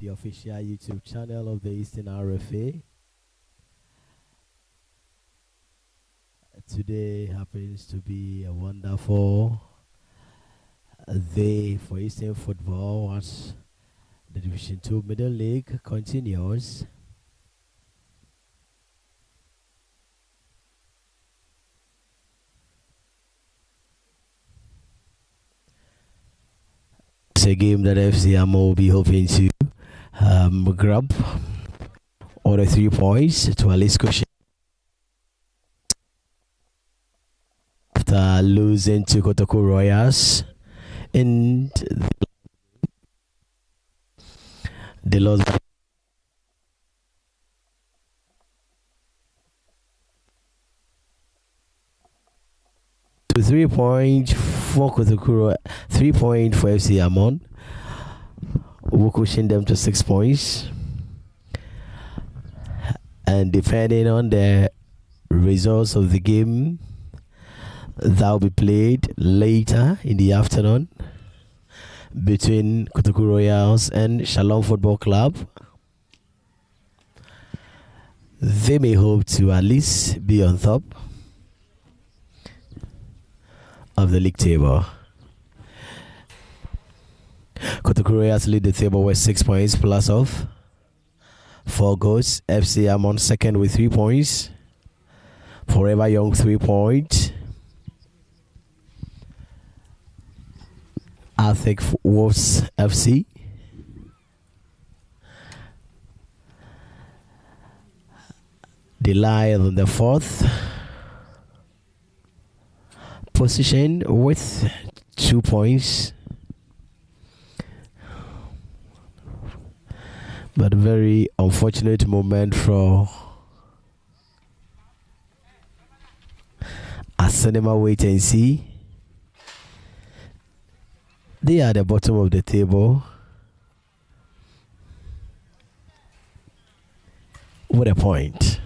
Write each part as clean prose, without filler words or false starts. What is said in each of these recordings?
the official YouTube channel of the Eastern RFA. Today happens to be a wonderful day for Eastern football as the Division 2 Middle League continues. It's a game that FC Armo will be hoping to grab all the 3 points to at least cushion after losing to Kotoko Royals in the loss to 3 points for Kotoko, 3 points for FC Amon. We'll cushion them to 6 points, and depending on the results of the game that will be played later in the afternoon between Kotoko Royals and Shalom Football Club, they may hope to at least be on top of the league table. Kotoko Royals lead the table with 6 points plus of 4 goals. FC Amon second with 3 points. Forever Young 3 points. Arctic Wolves FC they lie on the 4th position with 2 points, but a very unfortunate moment for a cinema wait and see. They are at the bottom of the table with a point.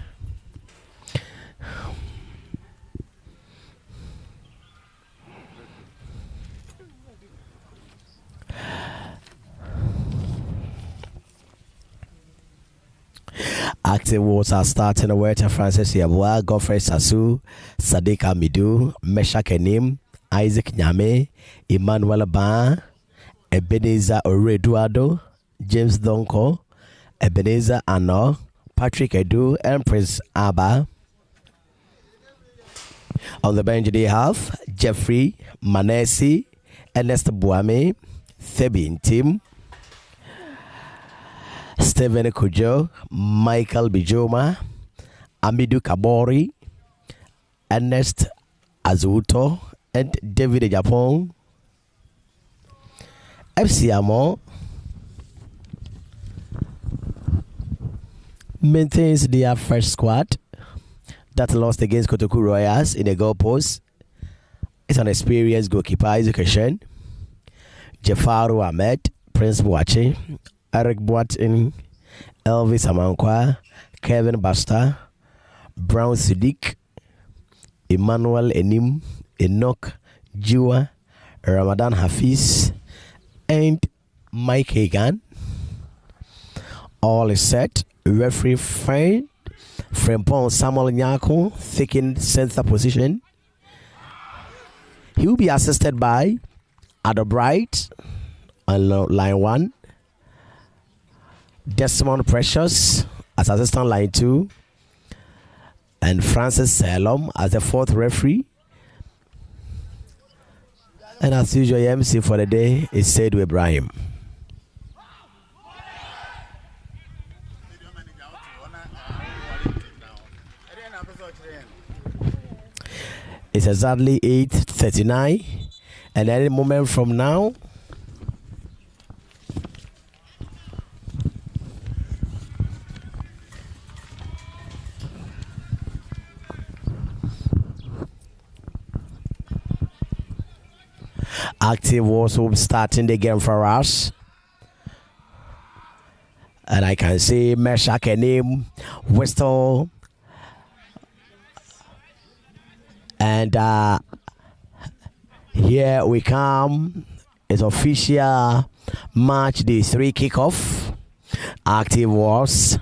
Active Wars are starting away to Francis Yabua, Godfrey Sasu, Sadiq Amidou, Meshak Enim, Isaac Nyame, Emmanuel Ba, Ebenezer Oreduado, James Donko, Ebenezer Ano, Patrick Edu, and Prince Abba. On the bench they have Jeffrey Manesi, Ernest Boamah, Thebin Tim, Stephen Kujo, Michael Bijoma, Amidou Kabori, Ernest Azuto, and David Japon. FC Armo maintains their first squad that lost against Kotoko Royals in a goal post. It's an experienced goalkeeper, Education, Jafaru Ahmed, Prince Boache, Eric Boatin, Elvis Amankwa, Kevin Basta, Brown Sidik, Emmanuel Enim, Enoch Jiwa, Ramadan Hafiz, and Mike Hagan. All is set. Referee Frempong Samuel Nyako taking center position. He will be assisted by Adobright on line 1, Desmond Precious as assistant line 2, and Francis Salom as the 4th referee. And as usual, MC for the day is Saidu Ibrahim. It's exactly 8:39, and any moment from now, Active Wars will be starting the game for us. And I can see Meshak Enim, Whistle, and here we come. It's official Matchday 3 kickoff Active was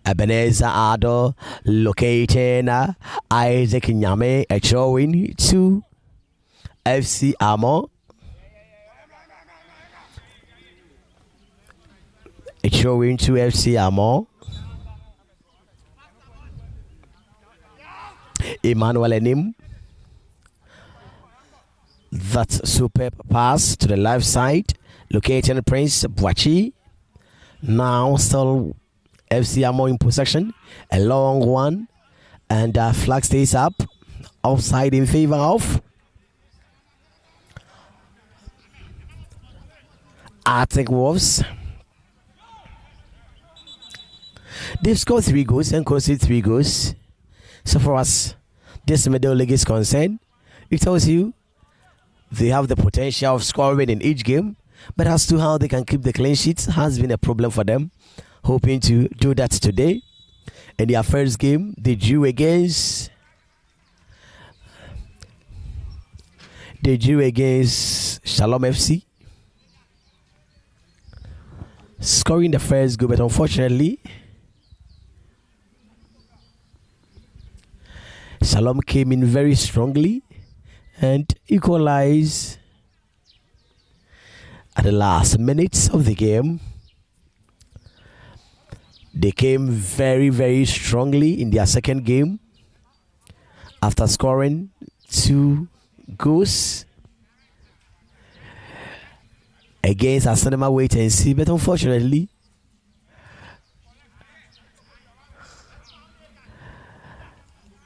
Ebenezer Ado locating Isaac Nyame showing to FC Armo. Showing to FC Armo. Emmanuel Enim. That's superb pass to the left side. Locating Prince Boachi. Now still FC Armo in possession. A long one. And flag stays up. Offside in favor of Arctic Wolves. They've scored 3 goals and conceded 3 goals. So for us, this middle league is concerned, it tells you they have the potential of scoring in each game, but as to how they can keep the clean sheets has been a problem for them. Hoping to do that today. In their first game, they drew against Shalom FC, scoring the first goal, but unfortunately Shalom came in very strongly and equalized at the last minutes of the game. They came very, very strongly in their second game after scoring 2 goals against a cinema wait and see, but unfortunately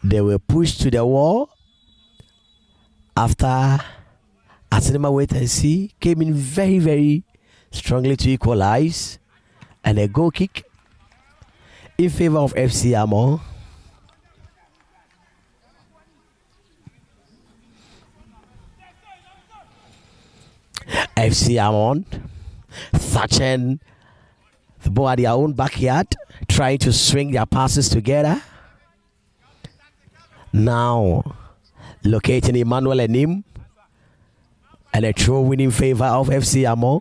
they were pushed to the wall after Asinema wait and see came in very, very strongly to equalize, and a goal kick in favor of FC Armo. FC Armo touching the ball at their own backyard, trying to swing their passes together. Now locating Emmanuel Enim, and a throw win in favor of FC Armo.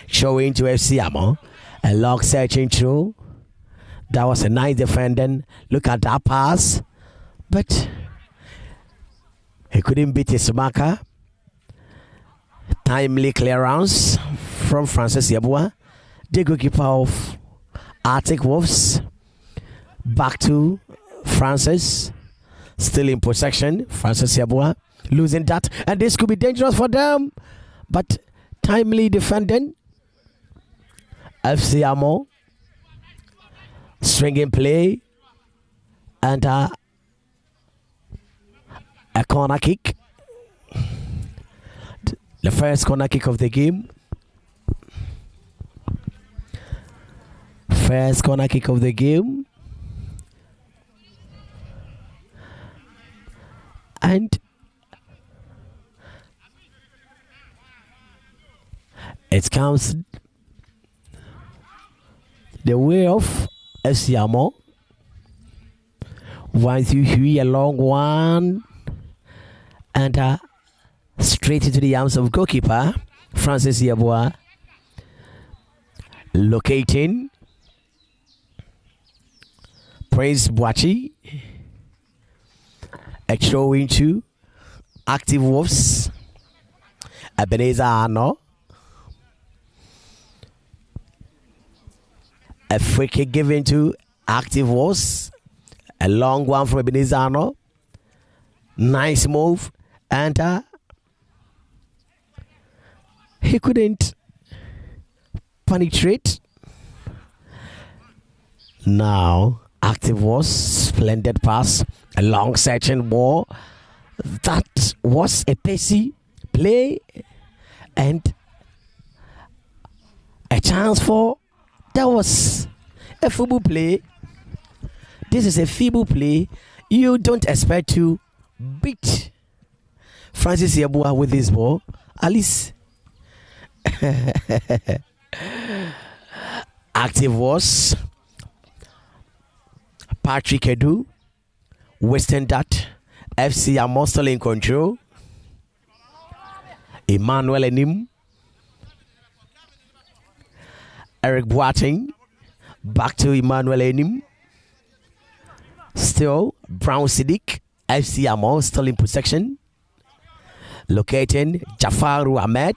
Showing to FC Armo, a long searching through. That was a nice defending. Look at that pass, but he couldn't beat his marker. Timely clearance from Francis Yeboah, the goalkeeper of Arctic Wolves. Back to Francis, still in possession. Francis Yeboah losing that, and this could be dangerous for them, but timely defending. FC Armo swinging play, and a corner kick. The first corner kick of the game. First corner kick of the game. And it comes the way of FC Armo. 1, 2, 3, a long one, and straight into the arms of goalkeeper Francis Yeboah. Locating Prince Boachi. A throw into Active Wolves. Ebenezer Arno. A free kick given to Active Wolves. A long one from Ebenezer Arno. Nice move, and he couldn't penetrate. Now Active Wolves, splendid pass, a long searching ball. That was a pacey play and a chance for, that was a feeble play. This is a feeble play. You don't expect to beat Francis Yeboah with this ball. At least Active was Patrick Edu, Western Dot, FC Armo still in control. Emmanuel Enim, Eric Boateng. Back to Emmanuel Enim. Still Brown Siddiq. FC Armo still in possession. Locating Jafaru Ahmed.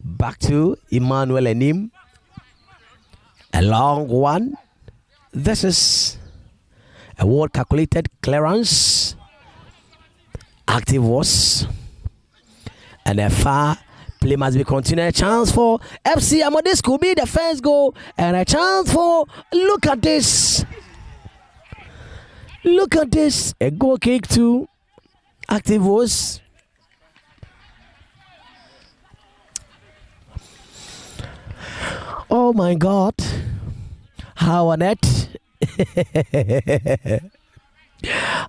Back to Emmanuel Enim. A long one. This is a well calculated clearance. Active was. And a far play must be continued. A chance for FC Armo. This could be the first goal. And a chance for, look at this. Look at this. A goal kick to Active was. Oh my God. How on it?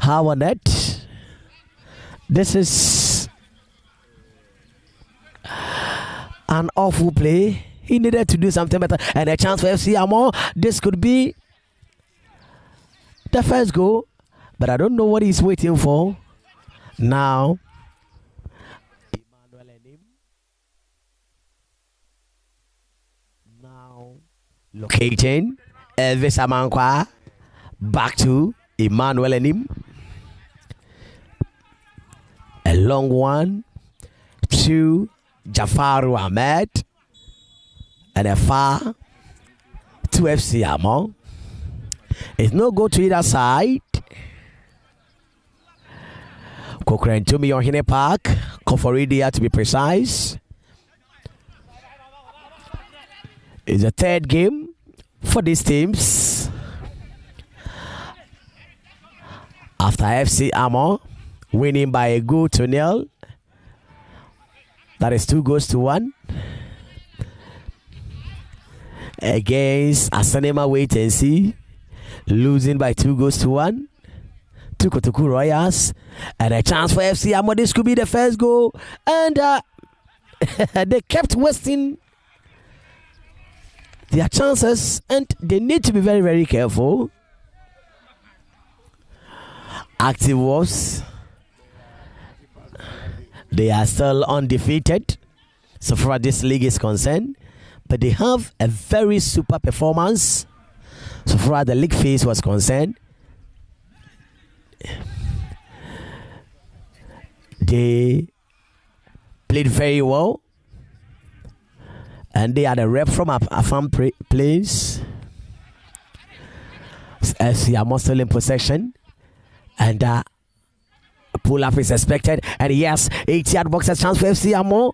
How on it? This is an awful play. He needed to do something better. And a chance for FC Armo. This could be the first goal. But I don't know what he's waiting for. Now, Emmanuel Enim. Now, locating Elvis Amankwa. Back to Emmanuel Enim. A long one to Jafaru Ahmed. And a far to FC Armo. It's no go to either side. Kukurantumi on Hine Park. Koforidia to be precise. It's the third game for these teams. After FC Armo winning by a goal to nil. That is 2-1. Against Asanema Wait and See. Losing by 2-1 to Kotoku Royals. And a chance for FC Armo. This could be the first goal. And they kept wasting their chances. And they need to be very, very careful. Active Wolves. They are still undefeated so far as this league is concerned. But they have a very super performance so far as the league phase was concerned. They played very well. And they had a rep from a farm place. FC Armo still in possession. And pull-up is expected. And yes, 80-yard box has chance for FC Armo.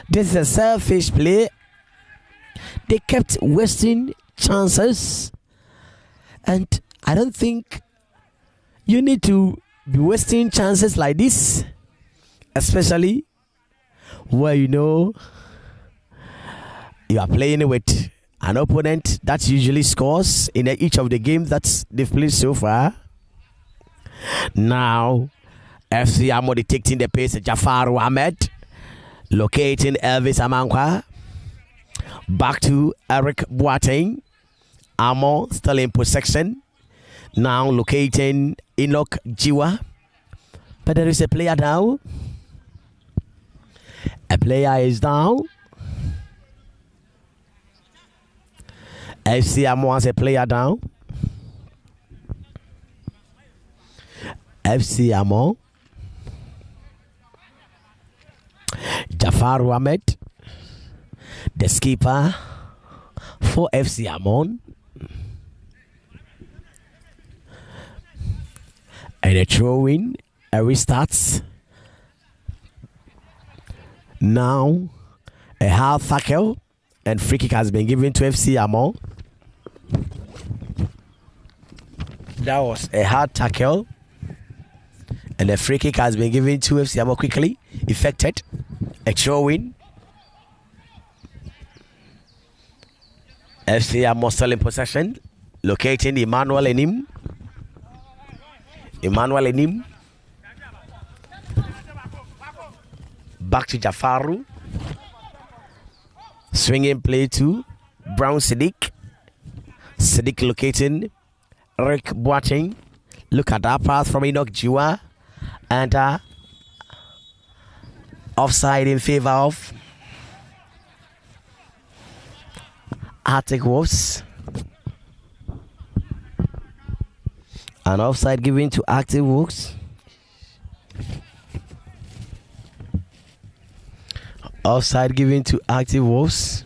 This is a selfish play. They kept wasting chances. And I don't think you need to be wasting chances like this. Especially where you know you are playing with an opponent that usually scores in each of the games that they've played so far. Now, FC Armo detecting the pace. Jafaru Ahmed locating Elvis Amankwa. Back to Eric Boateng. Armo still in possession. Now locating Enoch Jiwa. But there is a player down. A player is down. FC Armo has a player down. FC Armo. Jafaru Ahmed, the skipper for FC Armo. And a throw-in, a restart. Now, a half tackle and free kick has been given to FC Armo. That was a hard tackle. And a free kick has been given to FC Armo quickly. Effected. A throw-in. FC Armo still in possession. Locating Emmanuel Enim. Emmanuel Enim. Back to Jafaru. Swinging play to Brown Siddiq. Siddiq locating Rick Boateng. Look at that pass from Enoch Jiwa. And offside in favor of Arctic Wolves. An offside given to Arctic Wolves. Offside given to Arctic Wolves.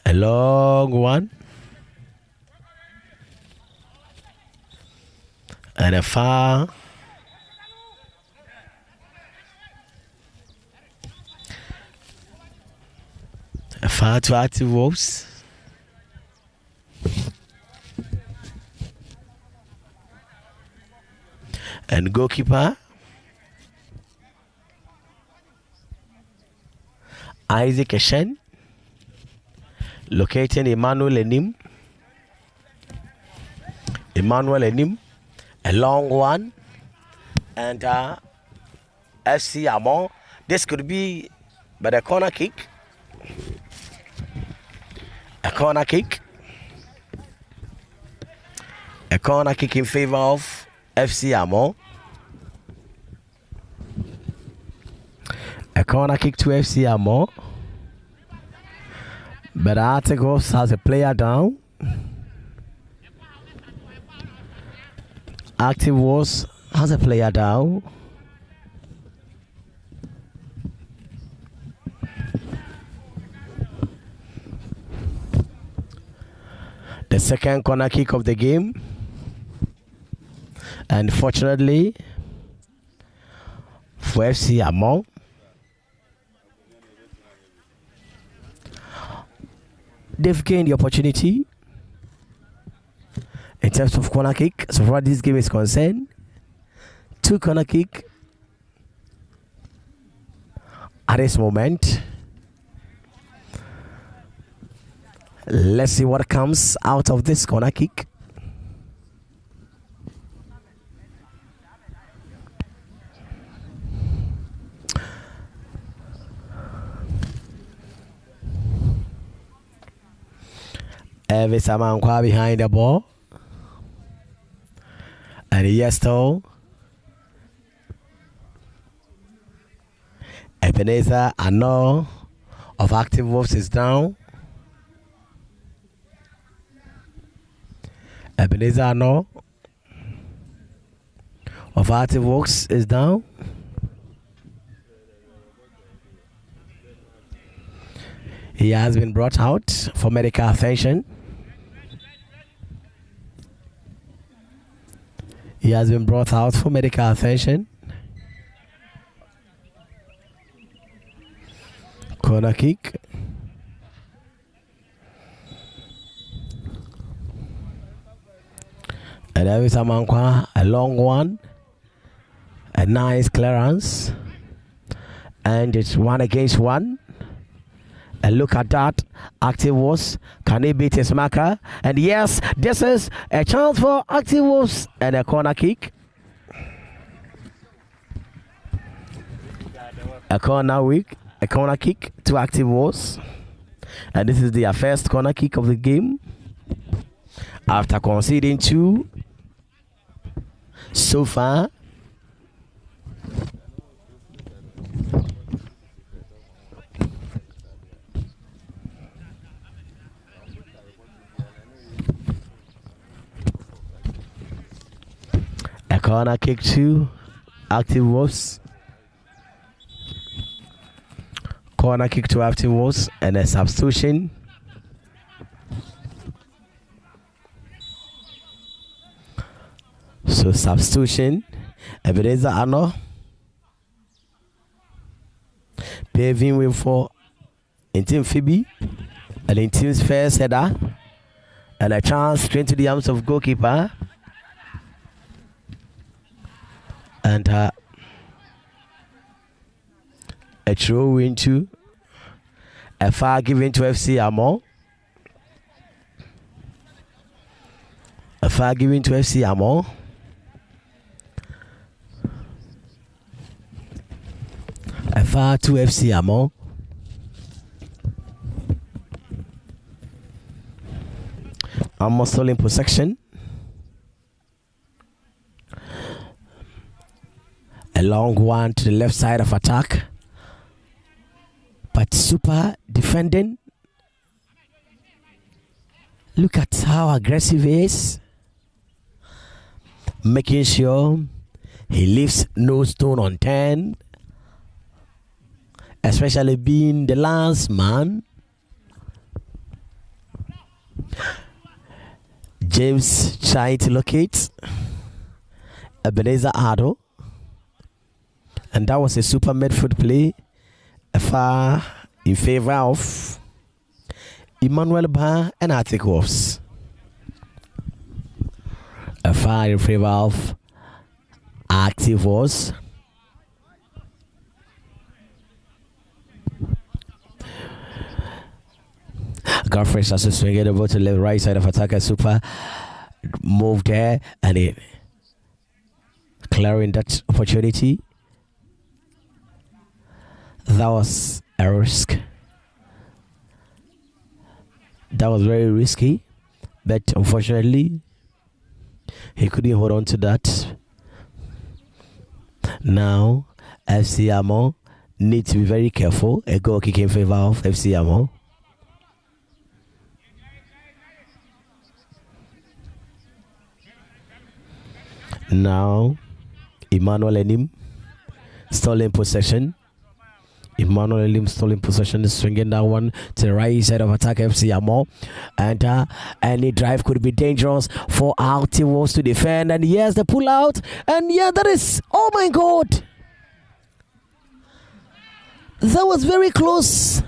A long one. And a far. A far to Arctic Wolves. And goalkeeper Isaac Eshen locating Emmanuel Enim. A long one. And FC Armo. This could be but a corner kick. A corner kick in favor of FC Armo. A corner kick to FC Armo. But Arctic Wolves has a player down. Arctic Wolves has a player down. The second corner kick of the game. And fortunately for FC Armo, they've gained the opportunity in terms of corner kick. So far this game is concerned, 2 corner kick at this moment. Let's see what comes out of this corner kick. Every Samankwa behind the ball. And Yesto. Ebenezer Arno of Active Wolves is down. Ebenezer Arno of Active Wolves is down. He has been brought out for medical attention. He has been brought out for medical attention. Corner kick. And there is a long one. A nice clearance. And it's 1 against 1. And look at that. Active Wolves. Can he beat his marker? And yes, this is a chance for Active Wolves. And a corner kick. A corner kick to Active Wolves. And this is their first corner kick of the game. After conceding 2 so far. A corner kick to Active Wolves. Corner kick to Active Wolves and a substitution. So substitution. Ebenezer Arno paving way for in team Phoebe and in team's first header and a chance straight to the arms of goalkeeper. And a throw into a far given to FC Armo. A far given to FC Armo. A far to FC Armo. Armo still in possession. A long one to the left side of attack. But Super defending. Look at how aggressive he is. Making sure he leaves no stone unturned. Especially being the last man. James trying to locate Ebenezer Ado. And that was a super midfield play. Far in favor of Emmanuel Ba and Arctic Wolves. Far in favor of Active Wolves. Godfrey has to swing it over to the right side of attacker. Super move there and it clearing that opportunity. That was a risk. That was very risky, but unfortunately, he couldn't hold on to that. Now, FC Armo need to be very careful. A goal kick in favor of FC Armo. Now, Emmanuel Enim still in possession. Emmanuel Elim still in possession, swinging that one to the right side of attack FC Armo. And any drive could be dangerous for our team wants to defend. And yes, the pull out. And yeah, that is, oh my God. That was very close.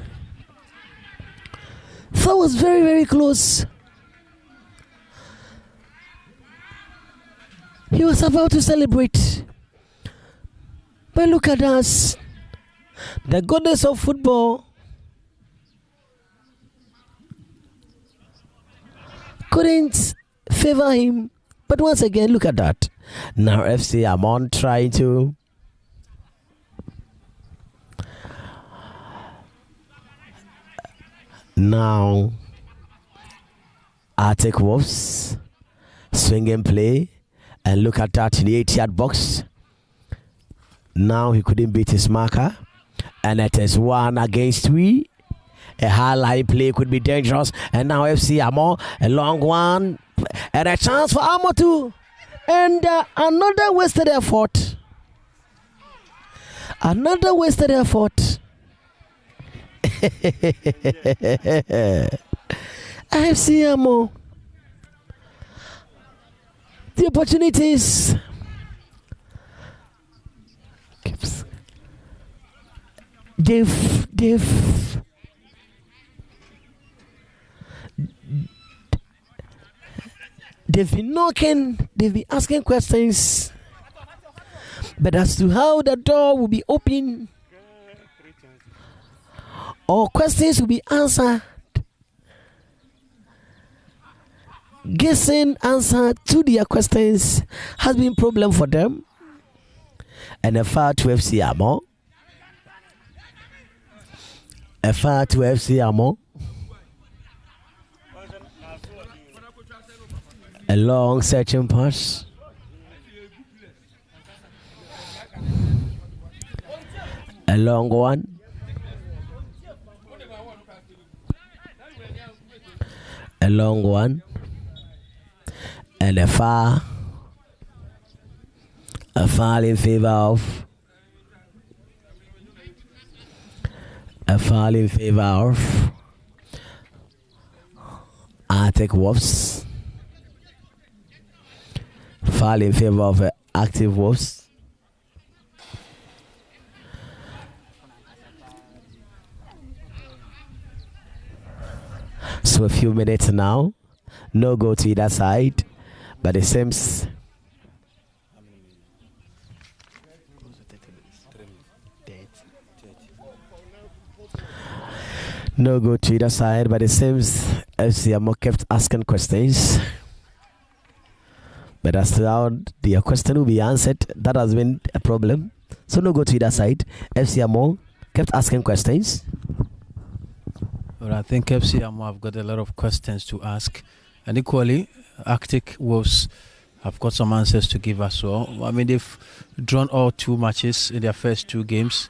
That was very, very close. He was about to celebrate. But look at us. The goodness of football couldn't favor him. But once again, look at that. Now FC Armon trying to now Arctic Wolves swing and play. And look at that in the 8-yard box. Now he couldn't beat his marker. And it is 1 against 3. A high line play could be dangerous. And now FC Armo, a long one. And a chance for Armo too. And another wasted effort. Another wasted effort. FC Armo. The opportunities. They've been knocking, they've been asking questions, but as to how the door will be open or questions will be answered, guessing answer to their questions has been a problem for them. And a far to FC Armo. A far to FC Armo. A long searching pass. A long one. A long one. And a foul in favor of Arctic Wolves. Foul in favor of Active Wolves. So a few minutes now. No go to either side. But it seems no go to either side, but it seems FC Armo kept asking questions. But as to how their question will be answered, that has been a problem. So no go to either side. FC Armo kept asking questions. Well, I think FC Armo have got a lot of questions to ask. And equally, Arctic Wolves have got some answers to give as well. I mean, they've drawn all 2 matches in their first 2 games.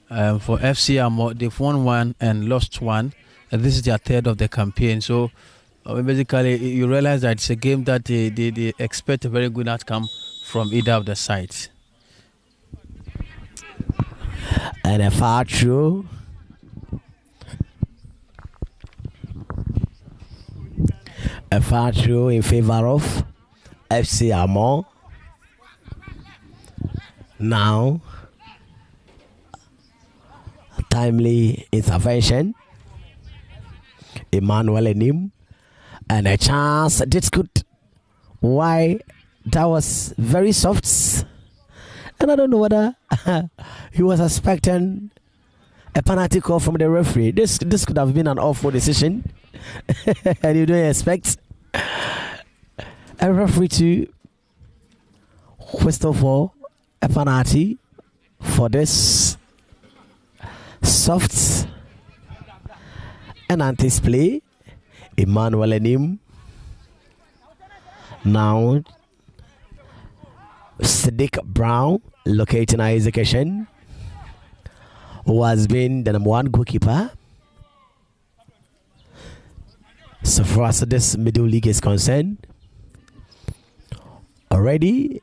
For FC Armo, they've won one and lost one, and this is their third of the campaign. So basically, you realize that it's a game that they expect a very good outcome from either of the sides. And a far through. A far through in favor of FC Armo. Now, timely intervention. Emmanuel Enim. And a chance. This could. Why? That was very soft. And I don't know whether he was expecting a penalty call from the referee. This could have been an awful decision. And you don't expect a referee to whistle for a penalty for this soft and anti-play. Emmanuel Enim. Now Sadiq Brown locating Isaac Eshen, who has been the number one goalkeeper so far as this middle league is concerned already.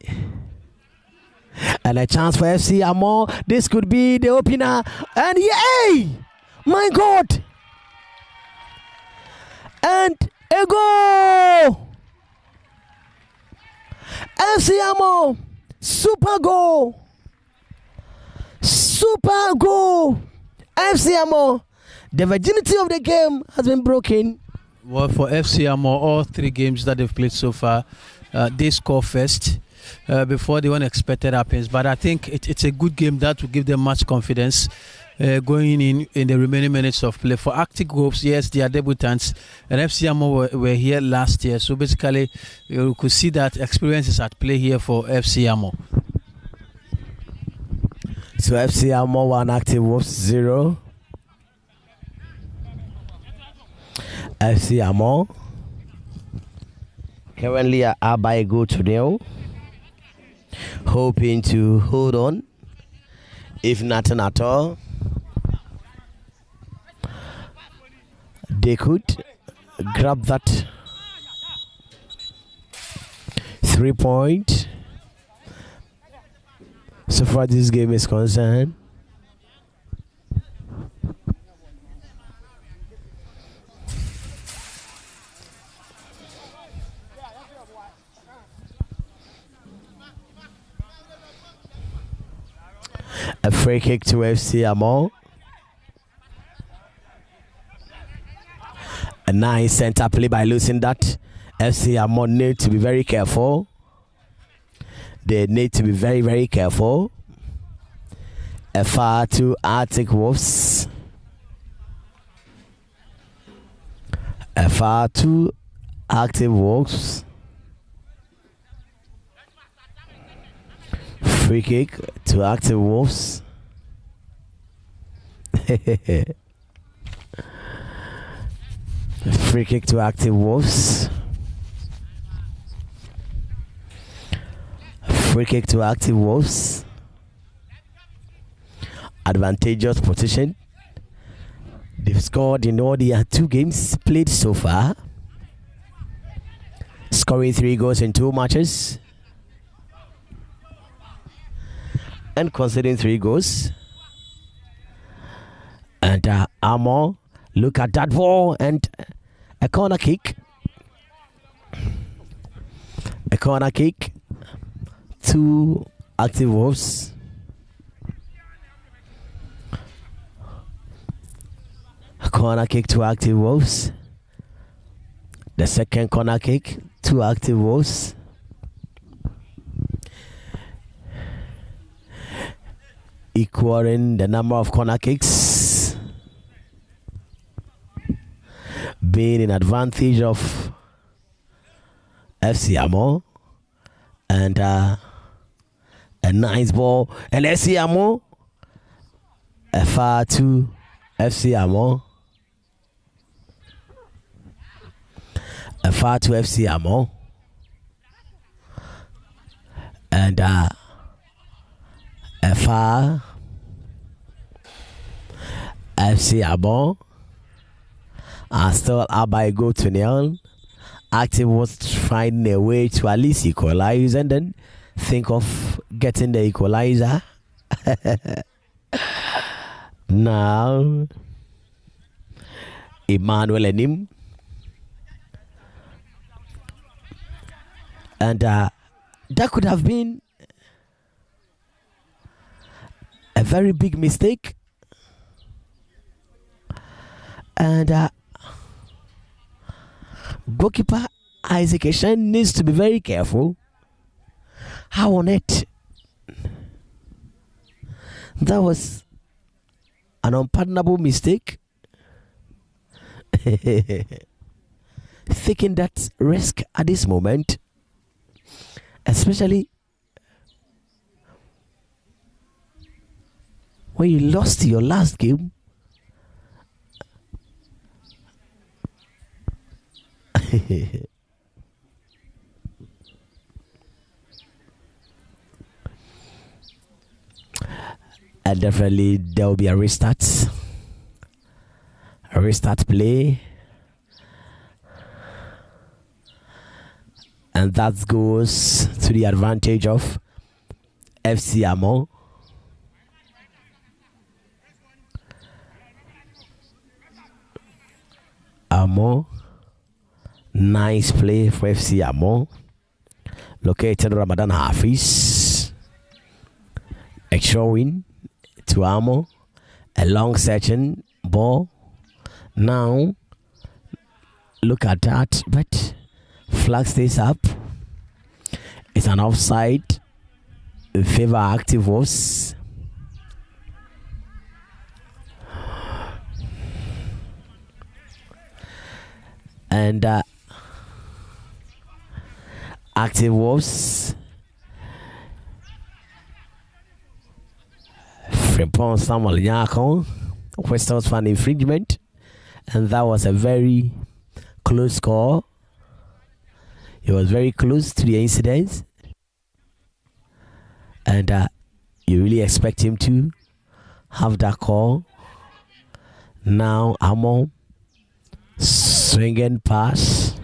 And a chance for FC Armo. This could be the opener. And yay! My God! And a goal! FC Armo! Super goal! Super goal! FC Armo! The virginity of the game has been broken. Well, for FC Armo, all three games that they've played so far, they score first before the unexpected happens. But I think it's a good game that will give them much confidence going in the remaining minutes of play. For Arctic Wolves, yes, they are debutants, and FC Armo were here last year. So basically, you could see that experience is at play here for FC Armo. So FC Armo 1, Arctic Wolves 0. FC Armo currently are by a goal to nil, hoping to hold on. If nothing at all, they could grab that 3 point. So far this game is concerned. A free kick to FC Armo. A nice center play by losing that. FC Armo need to be very careful. They need to be very, very careful. A far to Arctic Wolves. A far to Arctic Wolves. Free kick to Arctic Wolves. Free kick to Arctic Wolves. Free kick to Arctic Wolves. Advantageous position. They've scored in all their 2 games played so far, scoring 3 goals in 2 matches and conceding 3 goals. And Armo, look at that ball, and a corner kick. A corner kick to Arctic Wolves. A corner kick to Arctic Wolves. The second corner kick to Arctic Wolves. Equaling the number of corner kicks, being in advantage of FC Armo. And a nice ball, and FC Armo, a far to FC Armo, a far to FC Armo, and a far FC Armo are still up by a goal to nil. Active was finding a way to at least equalize and then think of getting the equalizer. Now, Emmanuel and him. And that could have been a very big mistake. And goalkeeper Isaac Eshen needs to be very careful. How on it? That was an unpardonable mistake. Taking that risk at this moment, especially when you lost your last game. And definitely there will be a restart play, and that goes to the advantage of FC Armo. Armo, nice play for FC Armo, located Ramadan Hafiz, extra win to Armo, a long searching ball. Now look at that, but flag stays up. It's an offside in favor Active Wolves. And Active Wolves Frimpong Samuel Nyako Western's fan infringement, and that was a very close call. It was very close to the incident, and you really expect him to have that call. Now Armo swinging pass,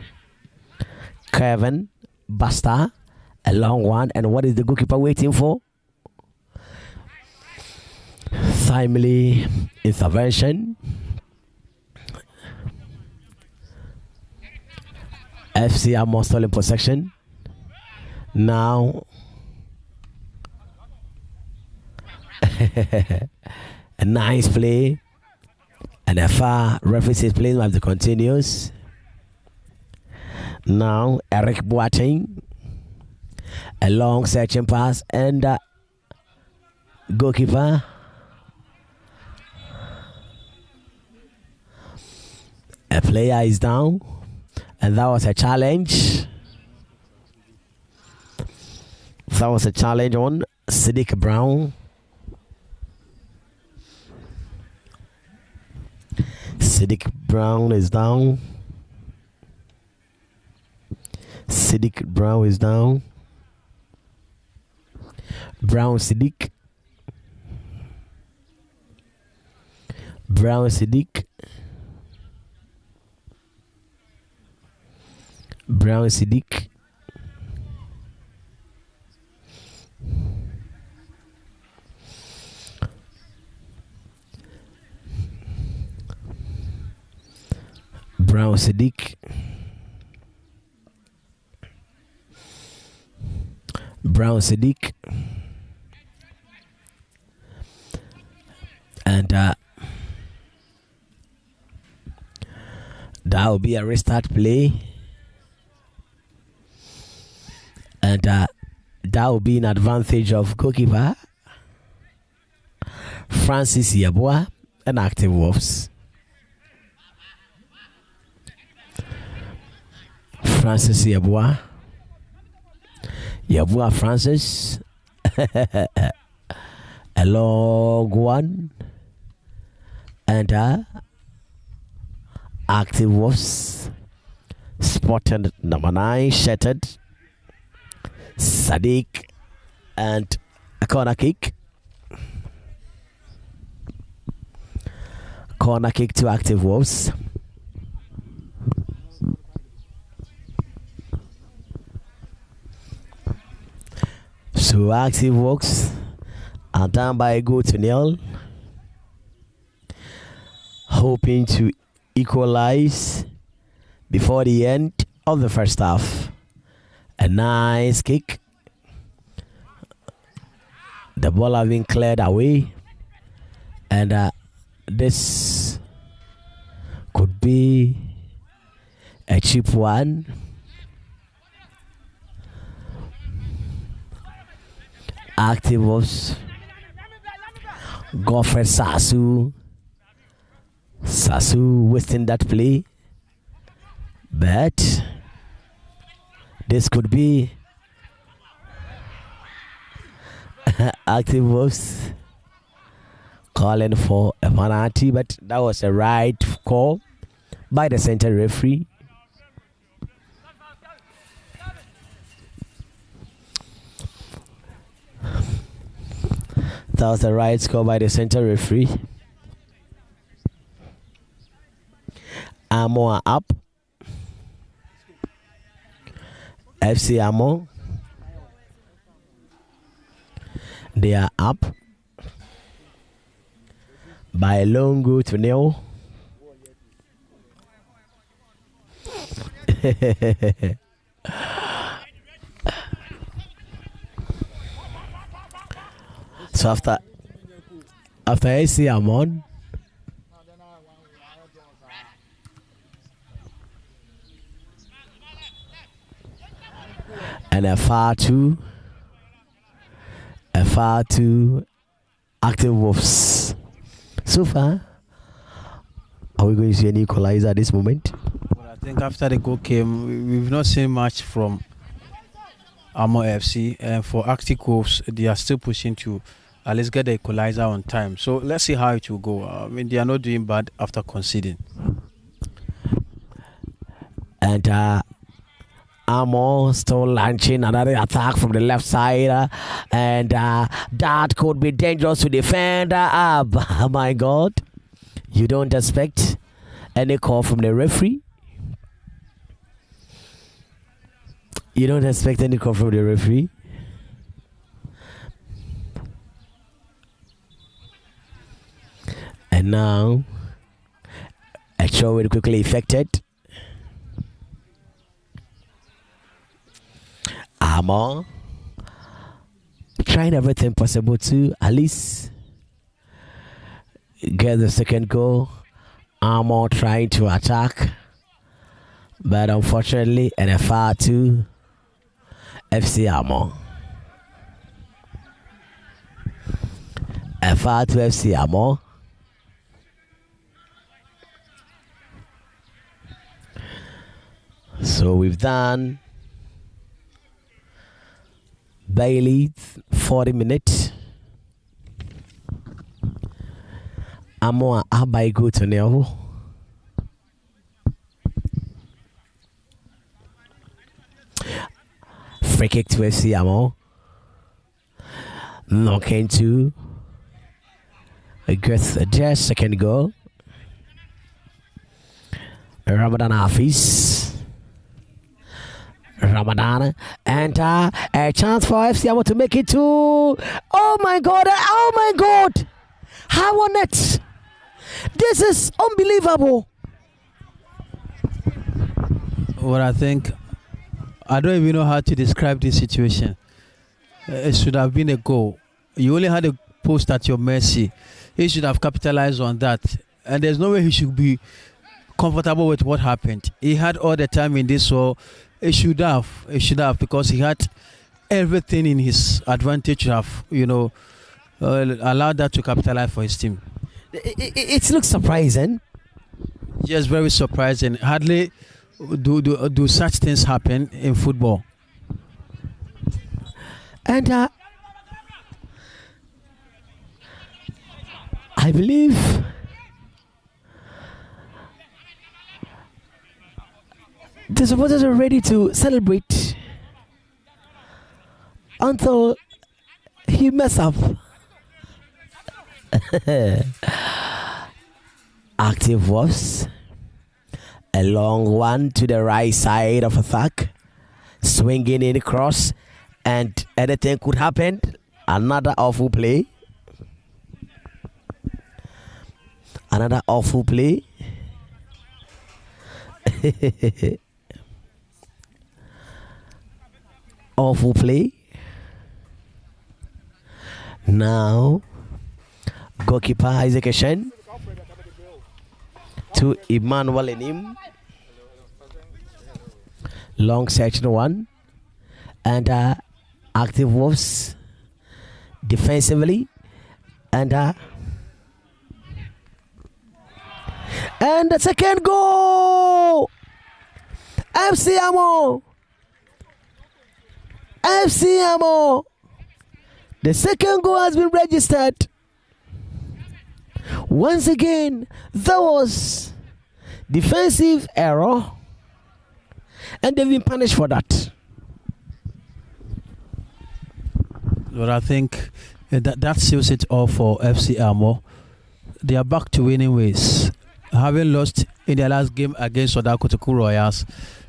Kevin Basta, a long one, and what is the goalkeeper waiting for? Timely intervention. FC Armo still in possession. Now a nice play, and a far referee is playing while the continues. Now Eric Boateng, a long searching pass, and goalkeeper a player is down, and that was a challenge. That was a challenge on Siddiq Brown. Siddiq Brown is down. Siddiq Brown is down. Brown Siddiq. Brown Siddiq. Brown Siddiq. Brown Siddiq. Brown Siddiq. And that will be a restart play. And that will be an advantage of goalkeeper Francis Yeboah and Active Wolves. Francis Yeboah. Yeboah Francis. A long one. And Active Wolves spotted number 9 shattered. Sadiq, and a corner kick. Corner kick to Active Wolves. So Active Wolves are down by a goal to nil, hoping to equalize before the end of the first half. A nice kick. The ball has been cleared away, and this could be a cheap one. Active was Godfrey Sasu wasting that play, but this could be Active was calling for a penalty, but that was a right call by the center referee. That was the right score by the center referee. Armour up. FC Armo. They are up by a long goal to nil. So after AC Amon, and a far two Active Wolves. So far, are we going to see any equalizer at this moment? Well, I think after the goal came, we've not seen much from Armour FC, and for Active Wolves, they are still pushing to at least get the equalizer on time. So let's see how it will go. I mean, they are not doing bad after conceding. And Armo still launching another attack from the left side, and that could be dangerous to defend. Oh my God, you don't expect any call from the referee. You don't expect any call from the referee. And now a throw will quickly effected. Armo trying everything possible to at least get the second goal. Armo trying to attack, but unfortunately, and a far to FC Armo. A far to FC Armo. So we've done Bailey 40 minutes. Armo up by go to nil. Free kick to FC Armo. Looking to get the second goal. Ramadan Hafiz. Ramadan, and a chance for FC Armo to make it to. Oh my God! Oh my God! How on it? This is unbelievable. Well, I think I don't even know how to describe this situation. It should have been a goal. You only had a post at your mercy. He should have capitalized on that, and there's no way he should be comfortable with what happened. He had all the time in this, so it should have, because he had everything in his advantage to have, allowed that to capitalize for his team. It looks surprising. Yes, very surprising. Hardly do such things happen in football. And I believe the supporters are ready to celebrate until he mess up. Active was a long one to the right side of attack, swinging in across, and anything could happen. Another awful play. Another awful play. Awful play. Now, goalkeeper Isaac Eshen to Emmanuel and him. Long section one. And active Wolves defensively. And the second goal! FC Armo! FC Armo! The second goal has been registered. Once again, there was defensive error, and they've been punished for that. But I think that seals it all for FC Armo. They are back to winning ways. Having lost in their last game against Darko Royals,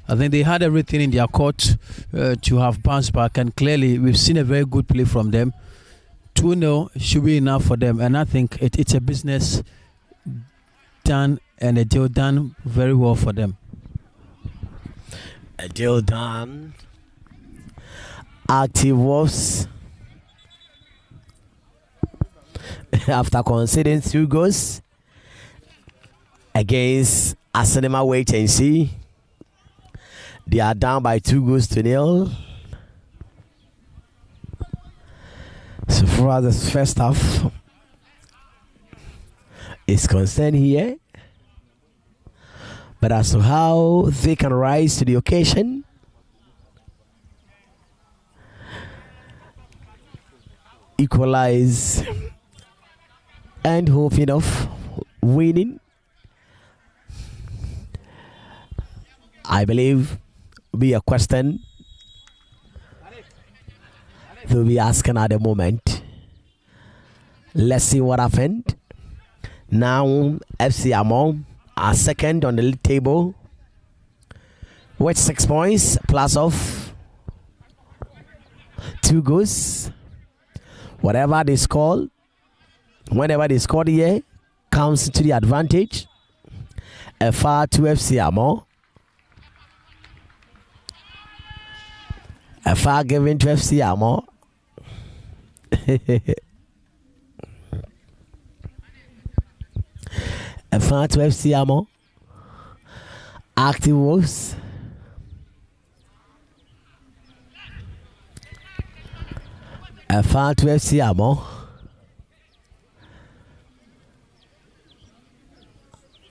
I think they had everything in their court to have bounced back, and clearly we've seen a very good play from them. 2-0 should be enough for them, and I think it's a business done and a deal done very well for them. A deal done. Active Wolves, after conceding 2 goals against Asanema Wait and See, they are down by 2-0. So far as the first half is concerned here, but as to how they can rise to the occasion, equalize, and hoping of winning, I believe will be a question they'll be asking at the moment. Let's see what happened. Now FC Armo are second on the league table with 6 points plus of 2 goals. Whatever they score, whenever they score here, counts to the advantage. ERFA to FC Armo. ERFA given to FC Armo. ERFA to FC Armo. Active Wolves. ERFA to FC Armo.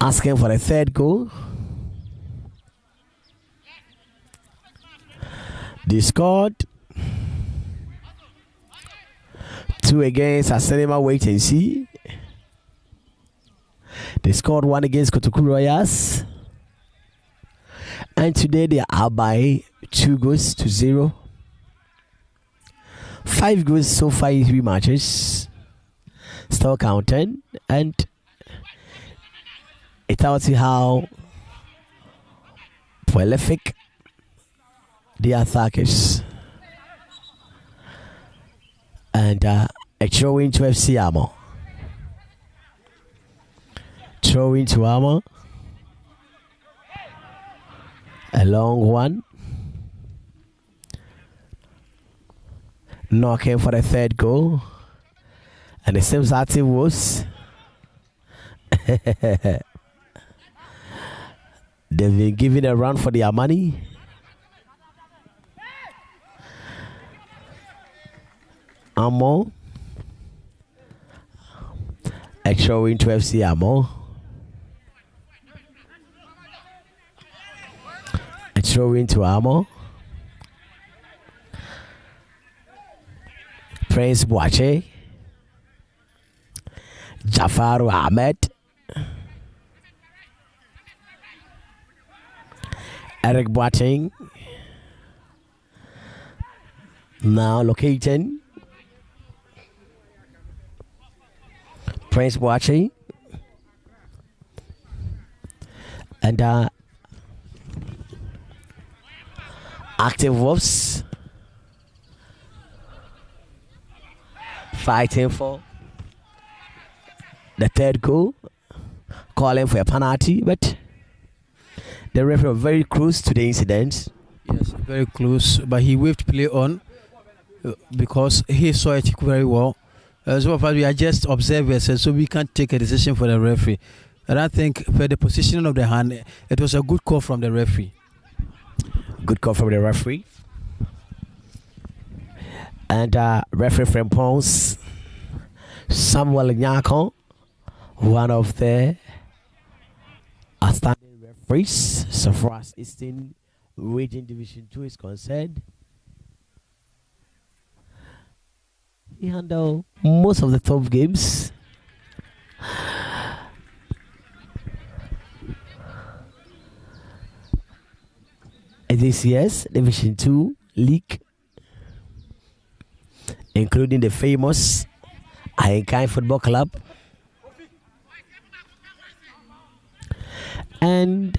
Asking for a third goal. They scored 2 against Asanema Wait and See. They scored 1 against Kotoku Royals. And today they are by 2-0. 5 goals so far in 3 matches. Still counting. And it tells you how prolific the attack is. And a throw into FC Armo. Throw into Armo. A long one. Knocking for the third goal. And it seems that it was. They've been given a run for their money. Armo. A throw into FC Armo. A throw into Armo. Prince Boache. Jafaru Ahmed. Eric Boateng. Now locating. Prince Boache. And active Wolves fighting for the third goal, calling for a penalty, but the referee was very close to the incident. Yes, very close, but he waved play on because he saw it very well. So far, we are just observers, so we can't take a decision for the referee. And I think for the positioning of the hand, it was a good call from the referee. Good call from the referee. And referee from Pons, Samuel Nyako, one of the outstanding referees so far as Eastern Region Division 2 is concerned. He handled most of the top games. This year's Division 2 league, including the famous Ayenkai Football Club and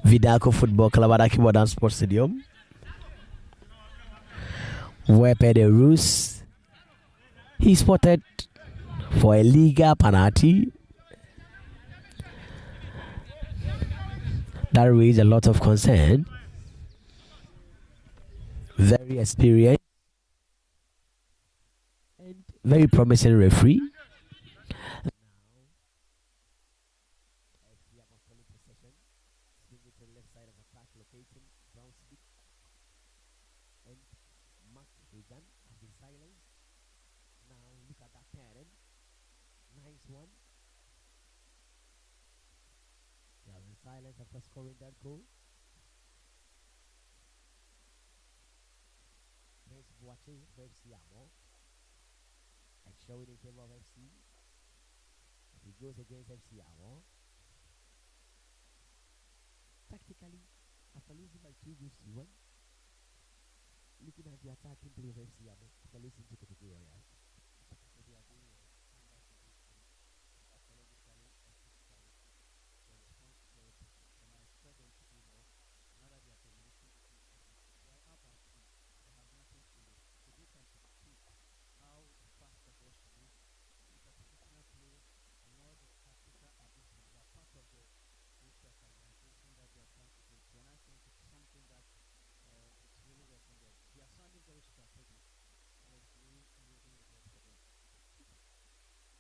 Darko Football Club at Akibodan Sports Stadium, where per the rules he spotted for a Liga penalty that raised a lot of concern. Very experienced and very promising referee. Silence after scoring that goal. Prince watching for FC Armo and showing in favor of FC. He goes against FC Armo. Tactically, after losing by 2 goals to 1, looking at the attacking play of FC Armo after losing to Kutukuru Royals.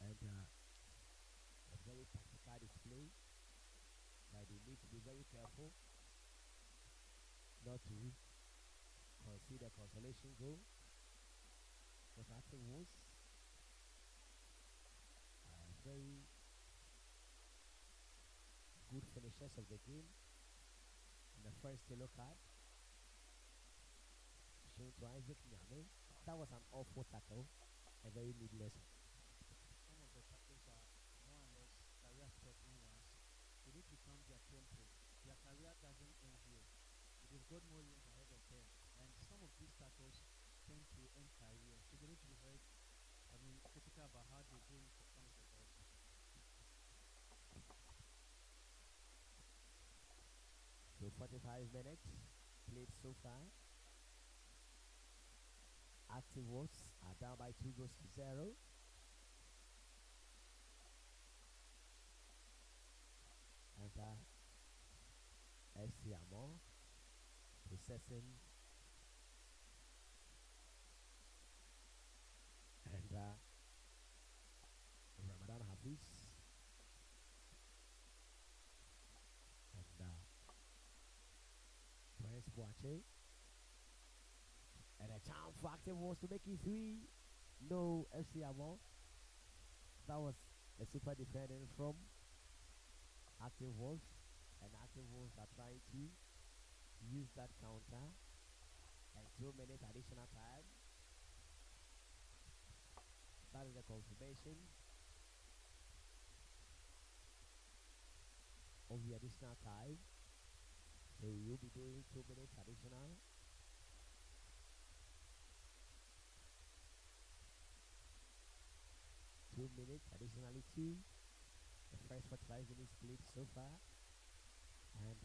And a very tactical display that they need to be very careful not to concede a consolation goal, because active was very good finishers of the game. And the first yellow card shown to Isaac Nyame. That was an awful tackle, a very needless. Some of the tackles are more or less career-threatening ones. They need to calm their tempo. Their career doesn't end here. They've got more years ahead of them, and some of these tackles tend to end careers. So they need to be very, critical about how they go into some of the balls. So 45 minutes played so far. Active Wolves are down by 2 goals to 0. And FC Armo possessing, and Ramadan Hafiz and Prince Boache, and a chance for Active Wolves to make it 3. No, FC Armo. That was a super defending from Active Wolves, and Active Wolves are trying to use that counter and 2 minutes additional time. That is the confirmation of the additional time. So we will be doing 2 minutes additional. Additionally 2. The first 45 minutes played so far, and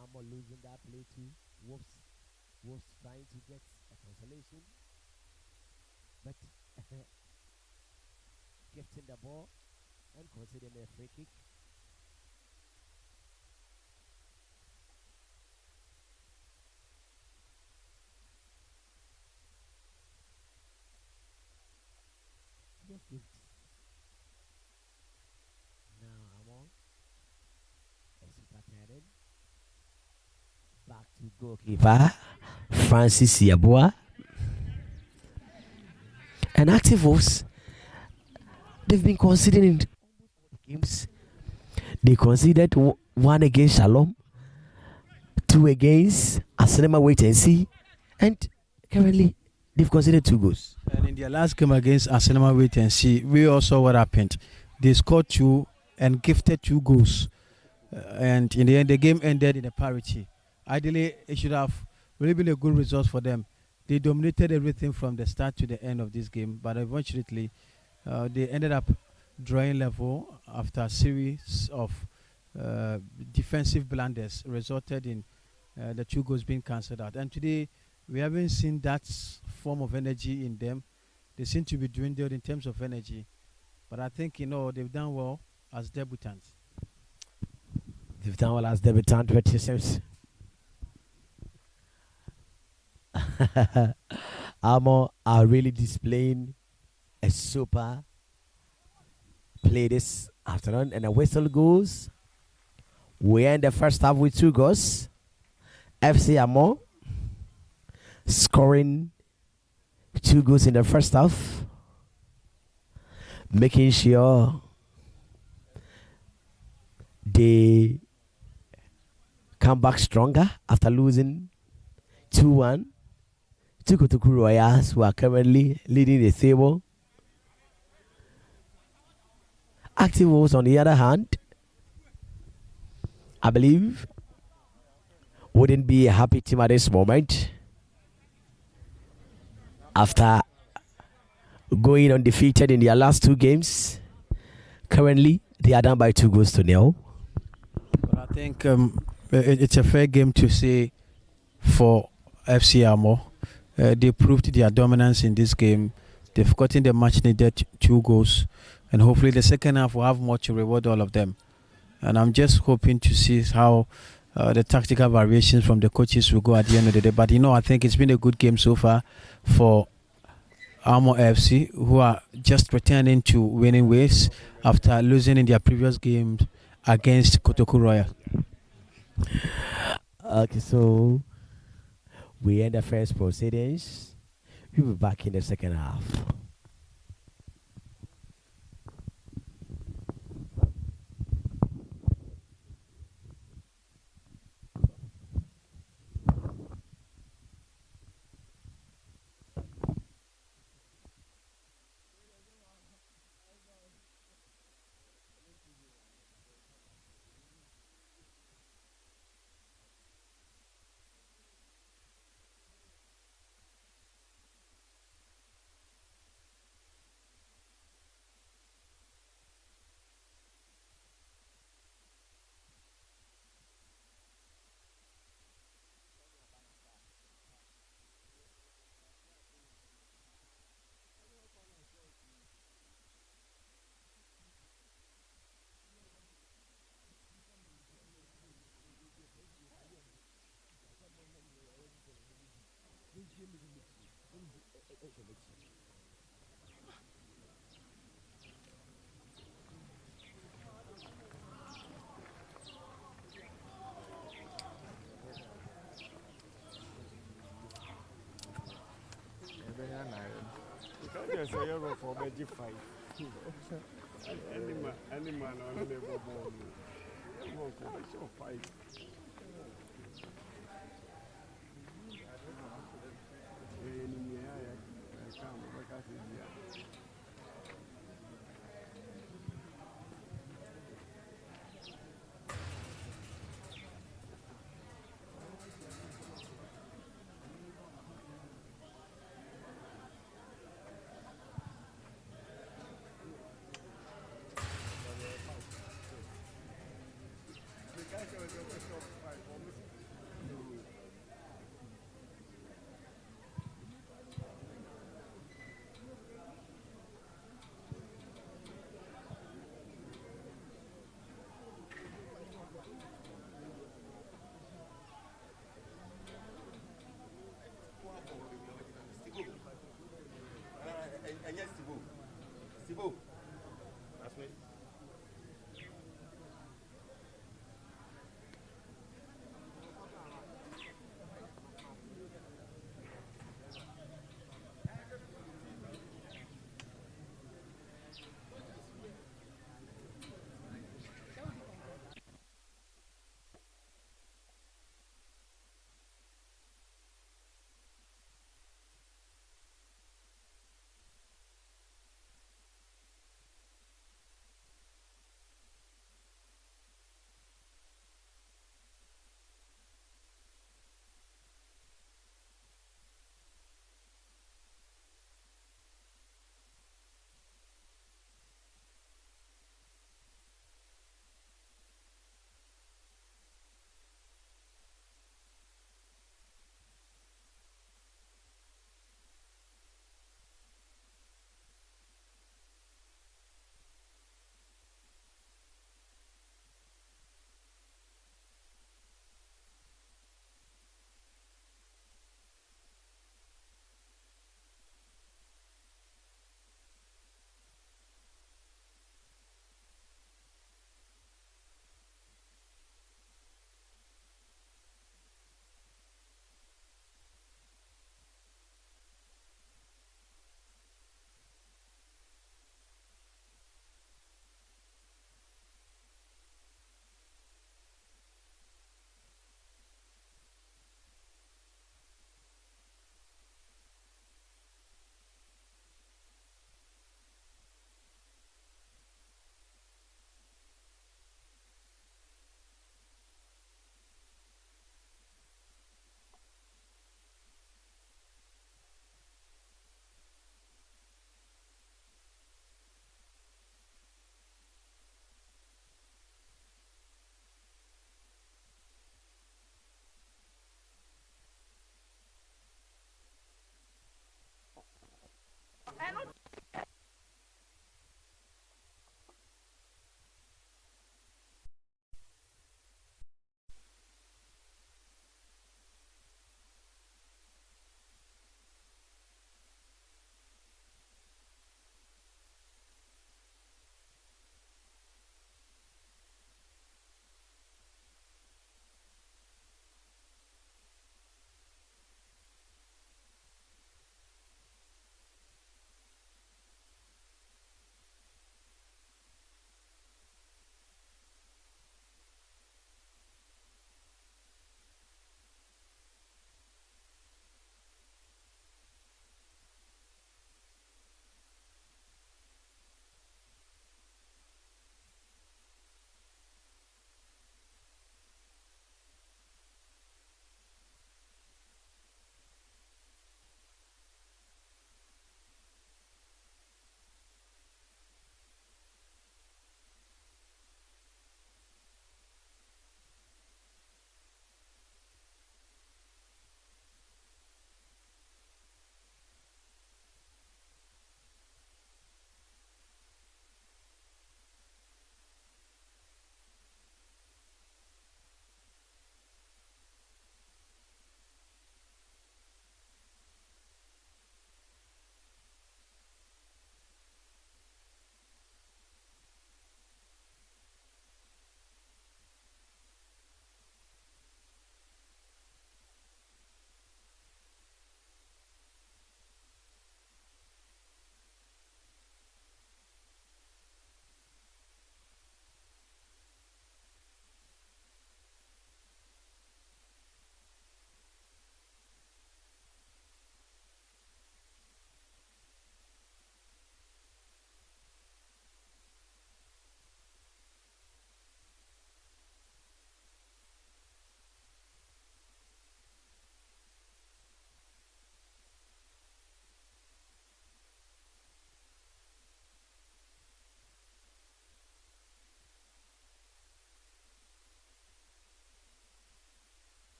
Armo losing that play to Wolves. Wolves trying to get a consolation, but gifting the ball and considering a free kick. Just gift. Now Armo a super turning. Back to goalkeeper Francis Yabua. And Active Wolves, they've been considering almost all the games. They considered one against Shalom, two against Asinema Wait and See, and currently they've considered 2 goals. And in their last game against Asinema Wait and See, we all saw what happened. They scored 2 and gifted 2 goals. And in the end, the game ended in a parity. Ideally, it should have really been a good result for them. They dominated everything from the start to the end of this game, but unfortunately, they ended up drawing level after a series of defensive blunders resulted in the 2 goals being cancelled out. And today, we haven't seen that form of energy in them. They seem to be dwindled in terms of energy. But I think, they've done well as debutants. They've done well as debutant, but it seems Armour are really displaying a super play this afternoon, and a whistle goes. We end the first half with 2 goals. FC Armour scoring 2 goals in the first half, making sure they come back stronger after losing 2-1 to Kutukuru Royals, who are currently leading the table. Active Wolves, on the other hand, I believe wouldn't be a happy team at this moment after going undefeated in their last 2 games. Currently, they are down by 2-0. But I think it's a fair game to say for FC Armour. They proved their dominance in this game. They've gotten the much needed 2 goals, and hopefully the second half will have more to reward all of them. And I'm just hoping to see how the tactical variations from the coaches will go at the end of the day. But I think it's been a good game so far for Armour FC, who are just returning to winning ways after losing in their previous games against Kotoku Royal. Okay, so we end the first proceedings. We'll be back in the second half.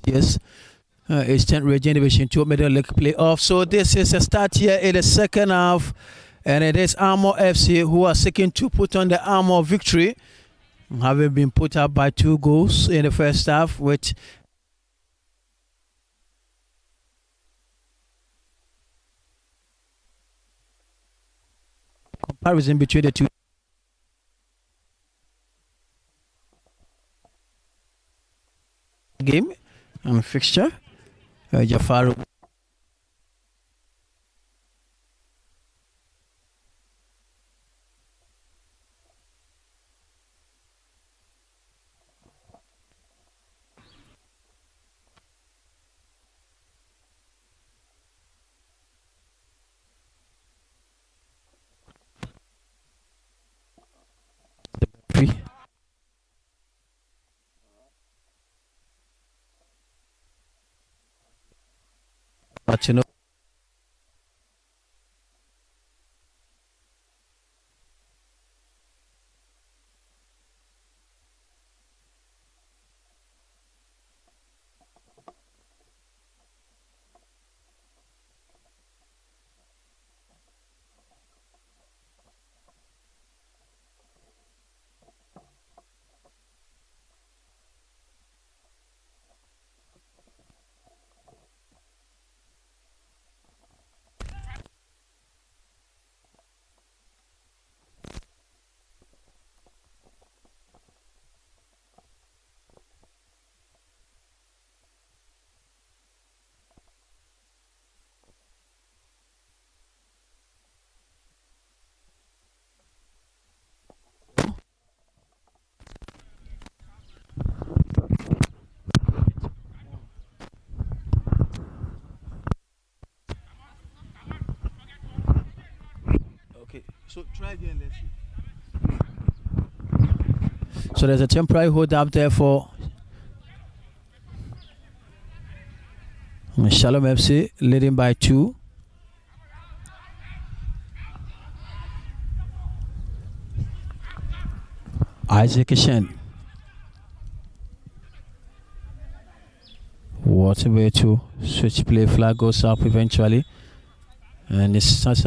Yes. Eastern Region Division 2 Middle League playoff. So this is a start here in the second half, and it is Armour FC who are seeking to put on the Armour victory, having been put up by 2 goals in the first half, with comparison between the two game and fixture. Jafaru but you know, okay. So try again, let's see. So there's a temporary hold up there for Shalom FC, leading by 2. Isaac Shen. What a way to switch play. Flag goes up eventually, and it's such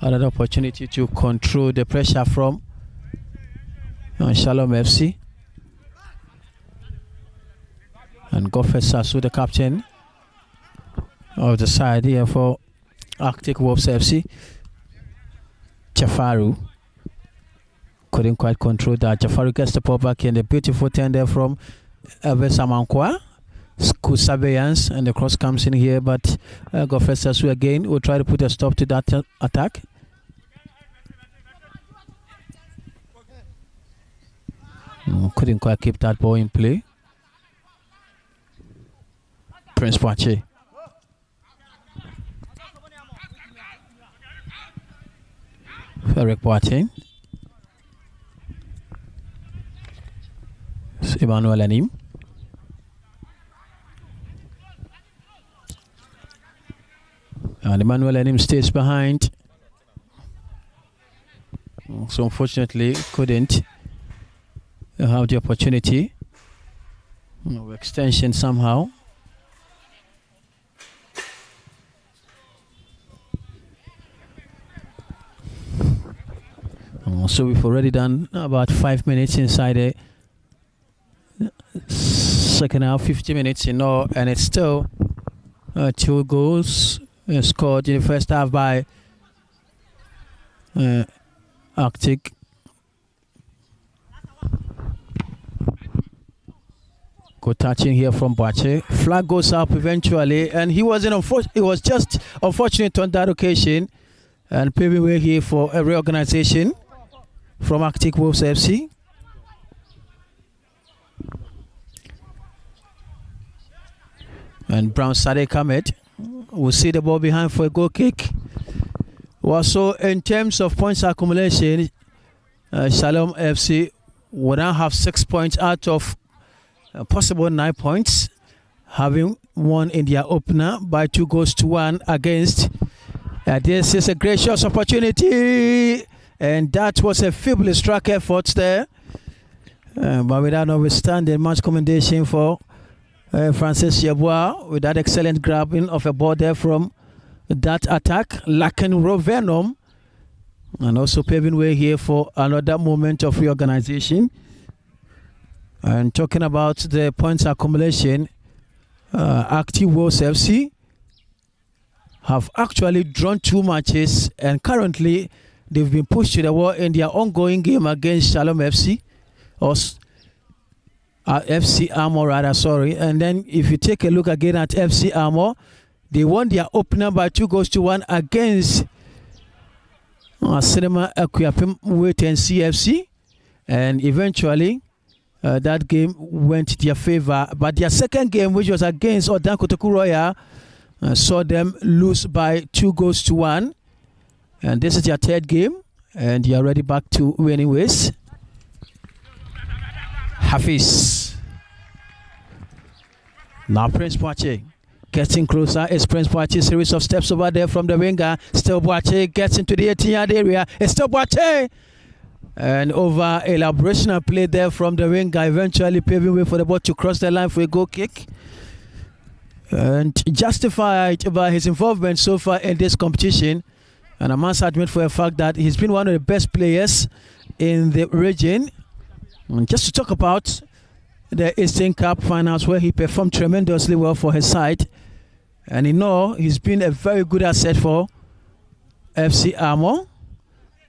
another opportunity to control the pressure from Shalom FC. And Godfrey Sasu, the captain of the side here for Arctic Wolves FC. Jafaru couldn't quite control that. Jafaru gets the ball back in. The beautiful turn there from Elvis Amankwa. Good surveillance, and the cross comes in here, but Godfrey Sasu again will try to put a stop to that attack. Couldn't quite keep that ball in play. Prince Pache. Eric Boateng. Emmanuel Anim. And Emmanuel Anim stays behind. So unfortunately couldn't have the opportunity. No extension somehow. So we've already done about 5 minutes inside the second half, 50 minutes in all, and it's still 2 goals scored in the first half by Arctic. Good touching here from Boache. Flag goes up eventually, and he was just unfortunate on that occasion, and paving way here for a reorganization from Arctic Wolves FC. And Brown Sadek Ahmed will see the ball behind for a goal kick. Well, so in terms of points accumulation, Shalom FC will now have 6 points out of possible 9 points, having won in their opener by 2-1 against. This is a gracious opportunity, and that was a feebly struck effort there, but without notwithstanding, much commendation for Francis Yeboah with that excellent grabbing of a ball there from that attack. Laken Venom, and also paving way here for another moment of reorganization. And talking about the points accumulation, Active Wolves FC have actually drawn 2 matches, and currently they've been pushed to the wall in their ongoing game against Shalom FC, or FC Armour rather, sorry. And then if you take a look again at FC Armour, they won their opener by 2-1 against Cinema Akuapem Wait and CFC, and eventually that game went their favor. But their second game, which was against Darko Royal, saw them lose by 2-1. And this is their third game, and they are already back to winning ways. Hafiz. Now Prince Boache getting closer. It's Prince Boache, series of steps over there from the winger. Still Boache gets into the 18-yard area. It's still Boache. And over elaboration of play there from the winger, eventually paving way for the ball to cross the line for a goal kick. And justified by his involvement so far in this competition. And I must admit for a fact that he's been one of the best players in the region. And just to talk about the Eastern Cup finals, where he performed tremendously well for his side. And in all, he's been a very good asset for FC Armour.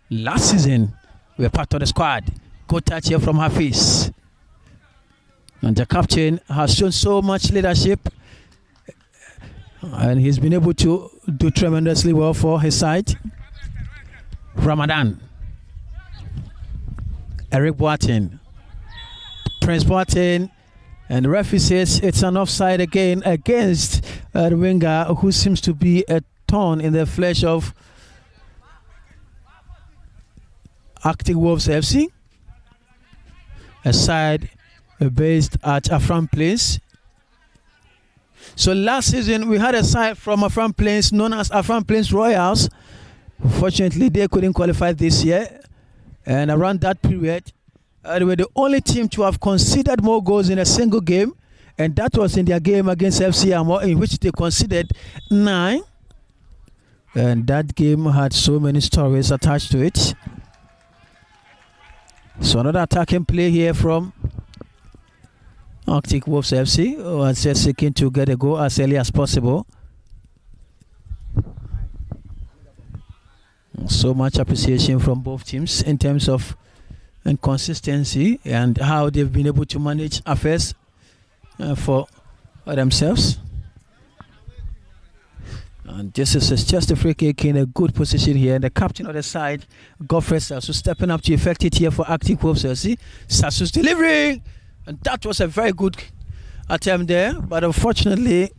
Last season, we were part of the squad. Good touch here from Hafiz. And the captain has shown so much leadership, and he's been able to do tremendously well for his side. Ramadan. Eric Boateng. Prince Boateng. And the referee says it's an offside again against the winger, who seems to be a thorn in the flesh of Arctic Wolves FC. A side based at Afram Place. So last season we had a side from Afram Plains known as Afram Plains Royals. Unfortunately, they couldn't qualify this year, and around that period they were the only team to have conceded more goals in a single game, and that was in their game against FC Armour, in which they conceded 9, and that game had so many stories attached to it. So another attacking play here from Arctic Wolves FC, who are just seeking to get a goal as early as possible. So much appreciation from both teams in terms of consistency and how they've been able to manage affairs for themselves. And this is just a free kick in a good position here. And the captain of the side, Godfrey Sasu, stepping up to effect it here for Arctic Wolves FC. Sasu's delivering. And that was a very good attempt there, but unfortunately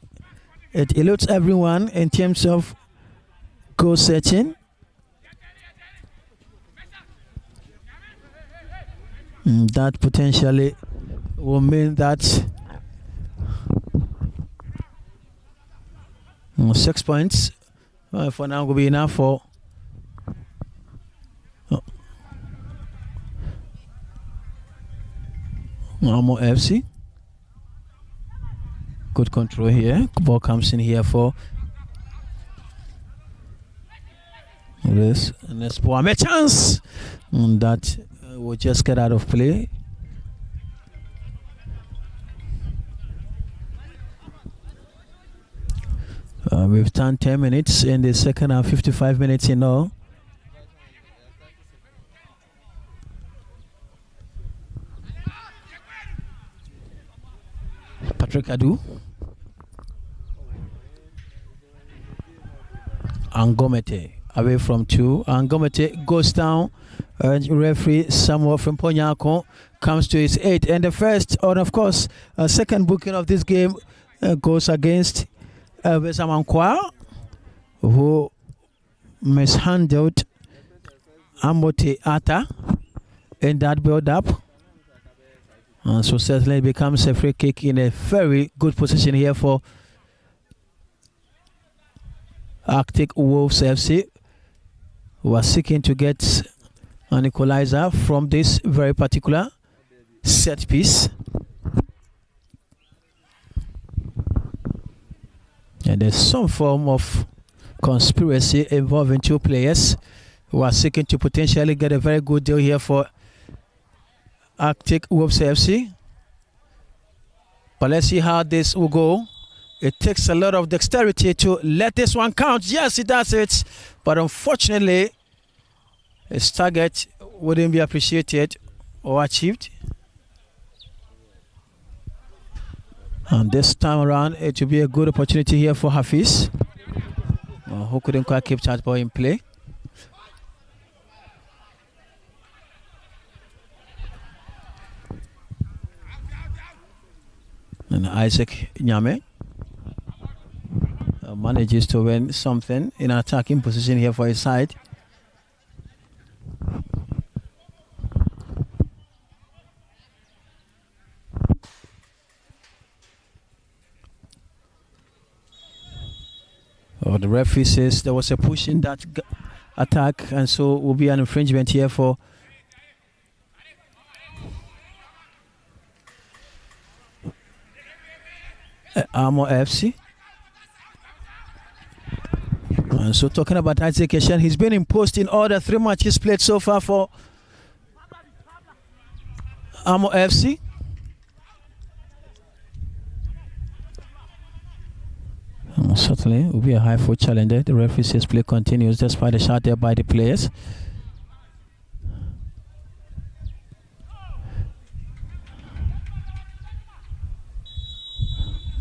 it eludes everyone in terms of goal setting. That potentially will mean that 6 points for now will be enough for Armo FC. Good control here. Ball comes in here for this. And let's Boamah chance. And that will just get out of play. We've done 10 minutes in the second and 55 minutes in all. Patrick Adu. Angomete away from 2. Angomete goes down. Referee Samuel from Ponyako comes to his 8. And the first, and of course, second booking of this game goes against Besamankwa, who mishandled Amote Ata in that build-up. So certainly it becomes a free kick in a very good position here for Arctic Wolves FC, who are seeking to get an equalizer from this very particular set piece. And there's some form of conspiracy involving two players who are seeking to potentially get a very good deal here for Arctic Wolves FC. But let's see how this will go. It takes a lot of dexterity to let this one count. Yes, it does it. But unfortunately, its target wouldn't be appreciated or achieved. And this time around, it will be a good opportunity here for Hafiz, who couldn't quite keep that ball in play. And Isaac Nyame manages to win something in attacking position here for his side. The referee says there was a push in that attack, and so will be an infringement here for Armour FC. And so talking about Isaac Eshan, he's been imposed in all the 3 matches played so far for Armour FC. Certainly will be a high foot challenger. The referee says play continues despite the shot there by the players.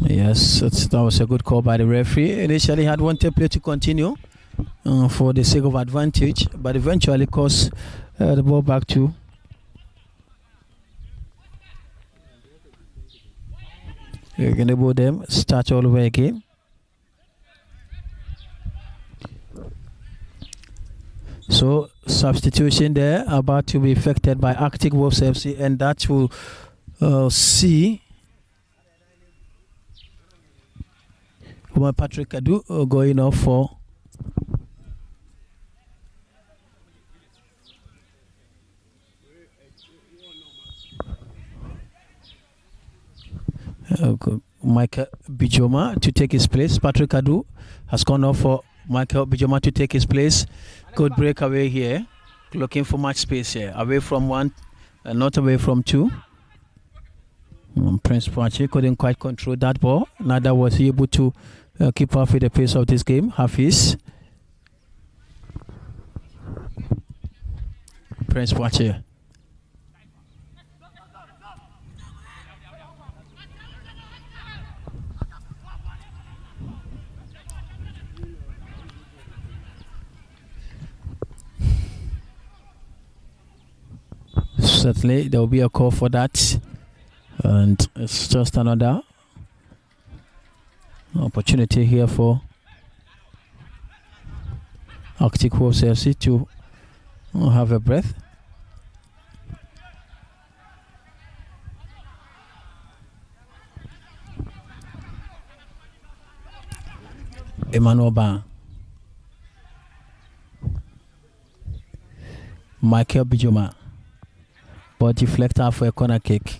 Yes, that was a good call by the referee. Initially had wanted play to continue for the sake of advantage, but eventually caused the ball back to enable them start all over again. So substitution there about to be effected by Arctic Wolves FC, and that will see Patrick Adu going off for Michael Bijoma to take his place. Patrick Adu has gone off for Michael Bijoma to take his place. Good breakaway here. Looking for much space here. Away from one and not away from two. Prince Pachi couldn't quite control that ball. Neither was he able to keep up with the pace of this game. Hafiz. Prince Pachi. Certainly there will be a call for that, and it's just another opportunity here for Arctic Wolves FC to have a breath. Emmanuel Ban, Michael Bijoma, but deflector for a corner kick.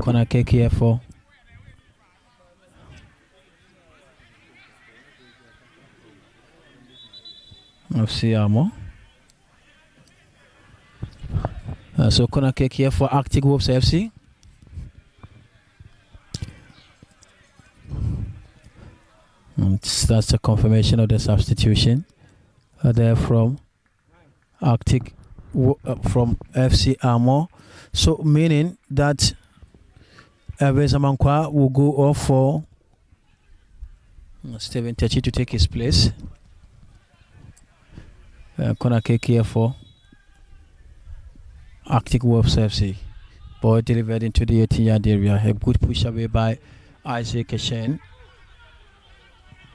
Corner kick here for FC Armo. So corner kick here for Arctic Wolves FC. And that's a confirmation of the substitution there from Arctic from FC Armo. So meaning that Evans Amankwa will go off for Steven Techi to take his place. Corner kick here for Arctic Wolves FC. Ball delivered into the 18-yard area. A good push away by Isaac Eshen.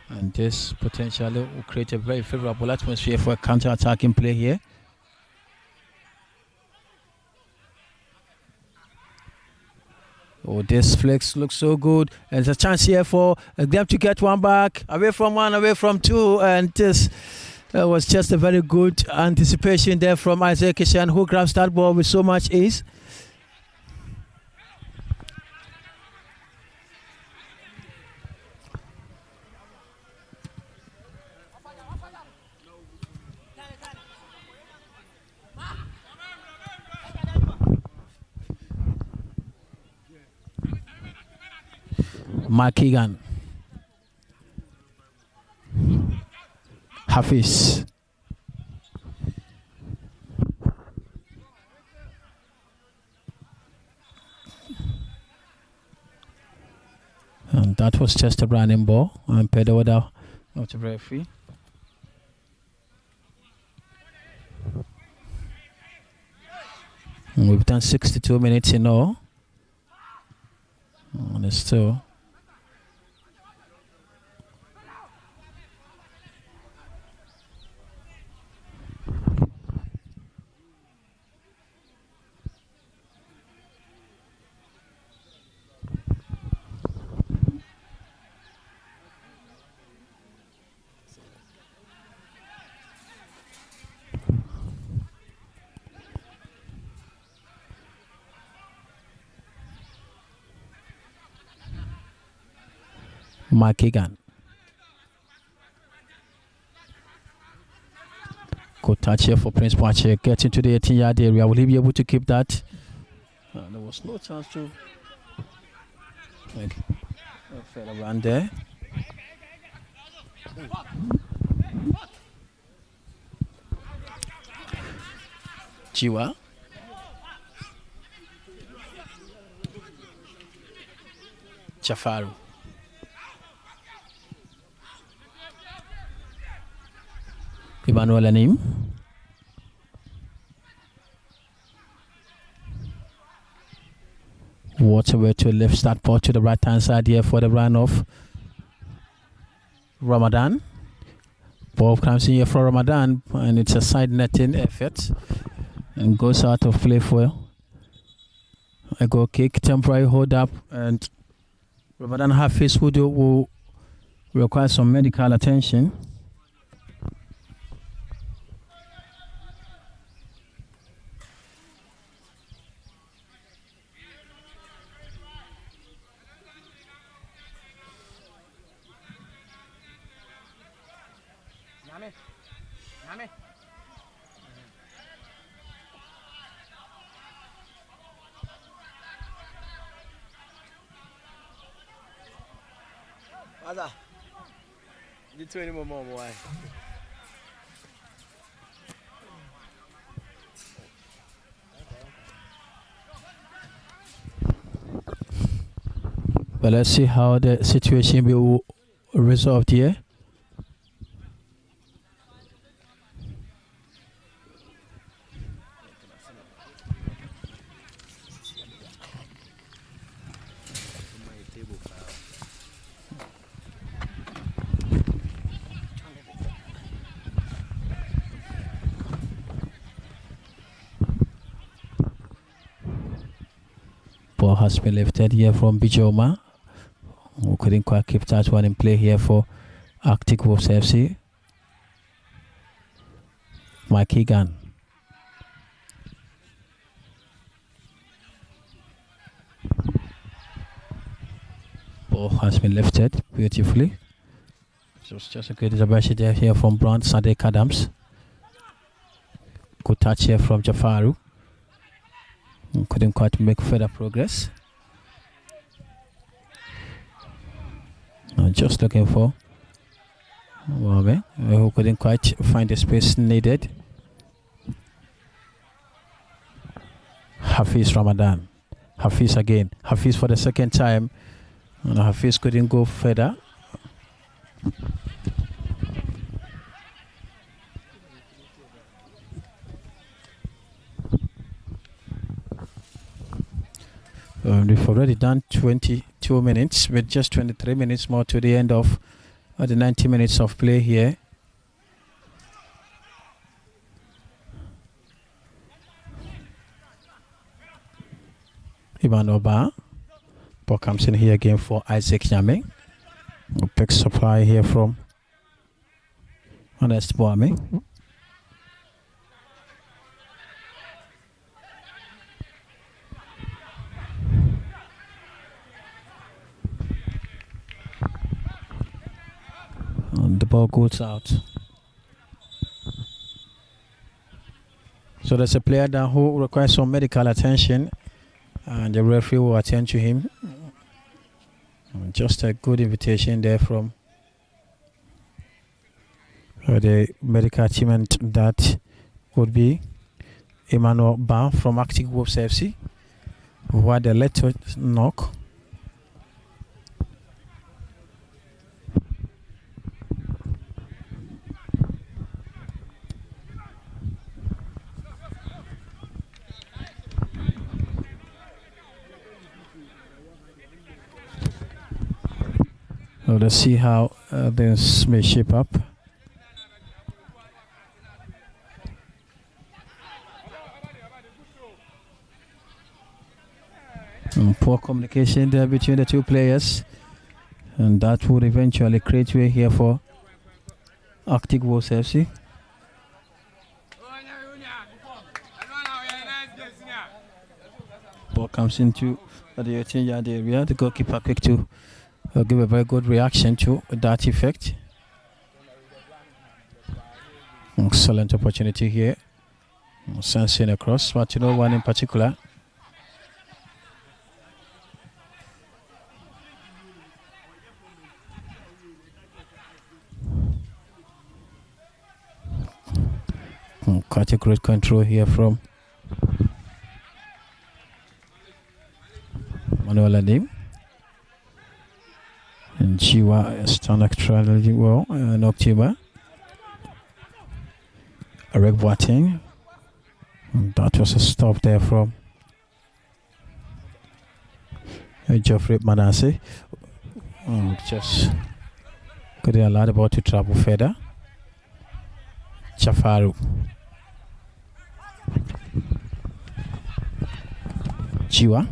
And this potentially will create a very favorable atmosphere for a counter-attacking play here. Oh, this flex looks so good. And there's a chance here for them to get one back. Away from one, away from two. And this That was just a very good anticipation there from Isaac Kishan, who grabs that ball with so much ease. Makigan. Hafiz. And that was just a running ball and paid order of the referee. And we've done 62 minutes in all. And it's still Makigan. Good touch here for Prince Pache. Getting to the 18-yard area. Will he be able to keep that? There was no chance to make a fair run there. Jiwa. Jafaru. Emmanuel Anim. Waterway to left that ball to the right hand side here for the run of Ramadan. Ball comes in here for Ramadan and it's a side netting effort and goes out of play for a goal kick, temporary hold up, and Ramadan Hafiz who will require some medical attention. But let's see how the situation will resolved here. Ball has been lifted here from Boamah, who couldn't quite keep that one in play here for Arctic Wolves FC. Mike Egan. Ball has been lifted beautifully. So it's just a good intervention there here from Brand Sadek Adams. Good touch here from Jafaru. Couldn't quite make further progress. Just looking for Boamah, who couldn't quite find the space needed. Hafiz Ramadan. Hafiz again. Hafiz for the second time. And Hafiz couldn't go further. We've already done 22 minutes with just 23 minutes more to the end of the 90 minutes of play here. Iban Oba. Ball comes in here again for Isaac Nyame. Who picks supply here from Honest Boamah. And the ball goes out. So there's a player down who requires some medical attention, and the referee will attend to him. Just a good invitation there from the medical team, and that would be Emmanuel Ba from Arctic Wolves FC, who had a little knock. So let's see how this may shape up. Poor communication there between the two players, and that would eventually create way here for Arctic Wolves FC. Ball comes into the 18-yard area. The goalkeeper quick to give a very good reaction to that effect. Excellent opportunity here. Sensing across, but no one in particular. Quite a great control here from Manuel Adim. And Chiwa stand extremely well in October. Eric Boateng. And that was a stop there from Geoffrey Manasseh. Just couldn't allow the ball to travel further. Chafaru. Chiwa.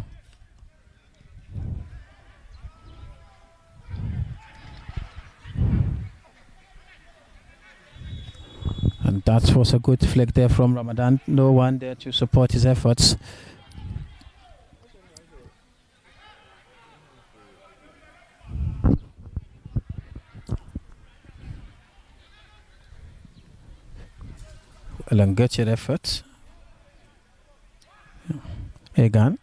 And that was a good flick there from Ramadan. No one there to support his efforts. Elongated effort. Egan.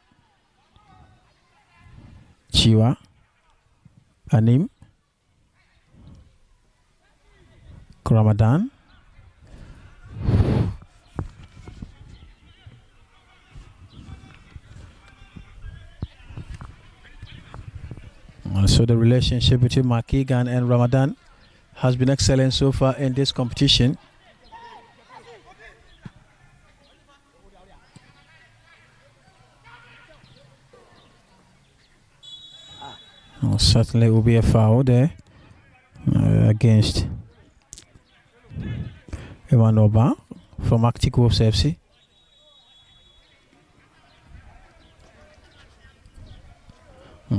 Chiwa. Anim. Ramadan. So the relationship between Mark Egan and Ramadan has been excellent so far in this competition. Certainly will be a foul there against Ivan Oba from Arctic Wolves FC.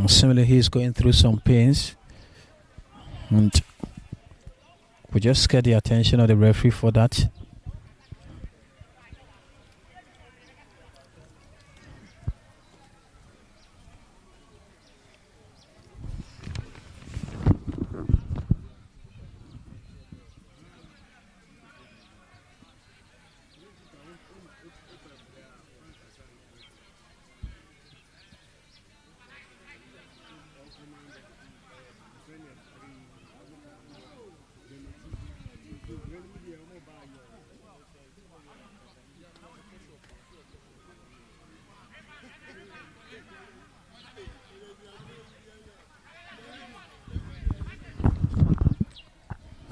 Similarly, he's going through some pains, and we just get the attention of the referee for that.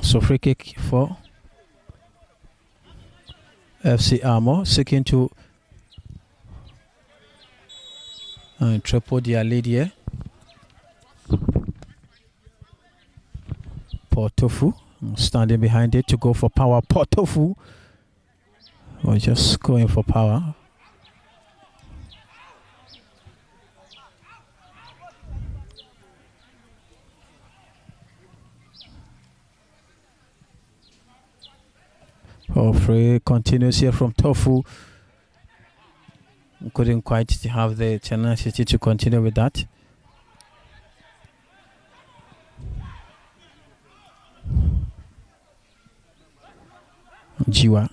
So free kick for FC Armo, seeking to triple their lead here. Portofu standing behind it to go for power. Portofu or just going for power. Free continues here from Tofu. Couldn't quite have the tenacity to continue with that. Jiwa.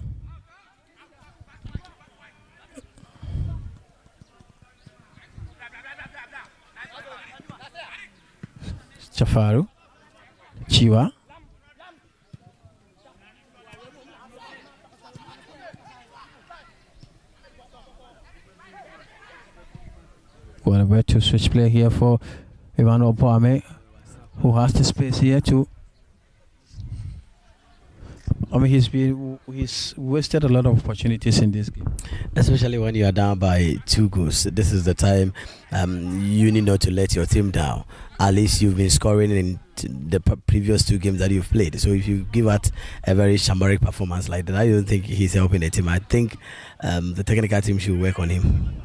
Chafaru. Jiwa. Going to switch play here for Emmanuel Boamah, who has the space here to. I mean, he's wasted a lot of opportunities in this game, especially when you are down by 2 goals. This is the time you need not to let your team down. At least you've been scoring in the previous 2 games that you've played. So if you give out a very shambolic performance like that, I don't think he's helping the team. I think the technical team should work on him.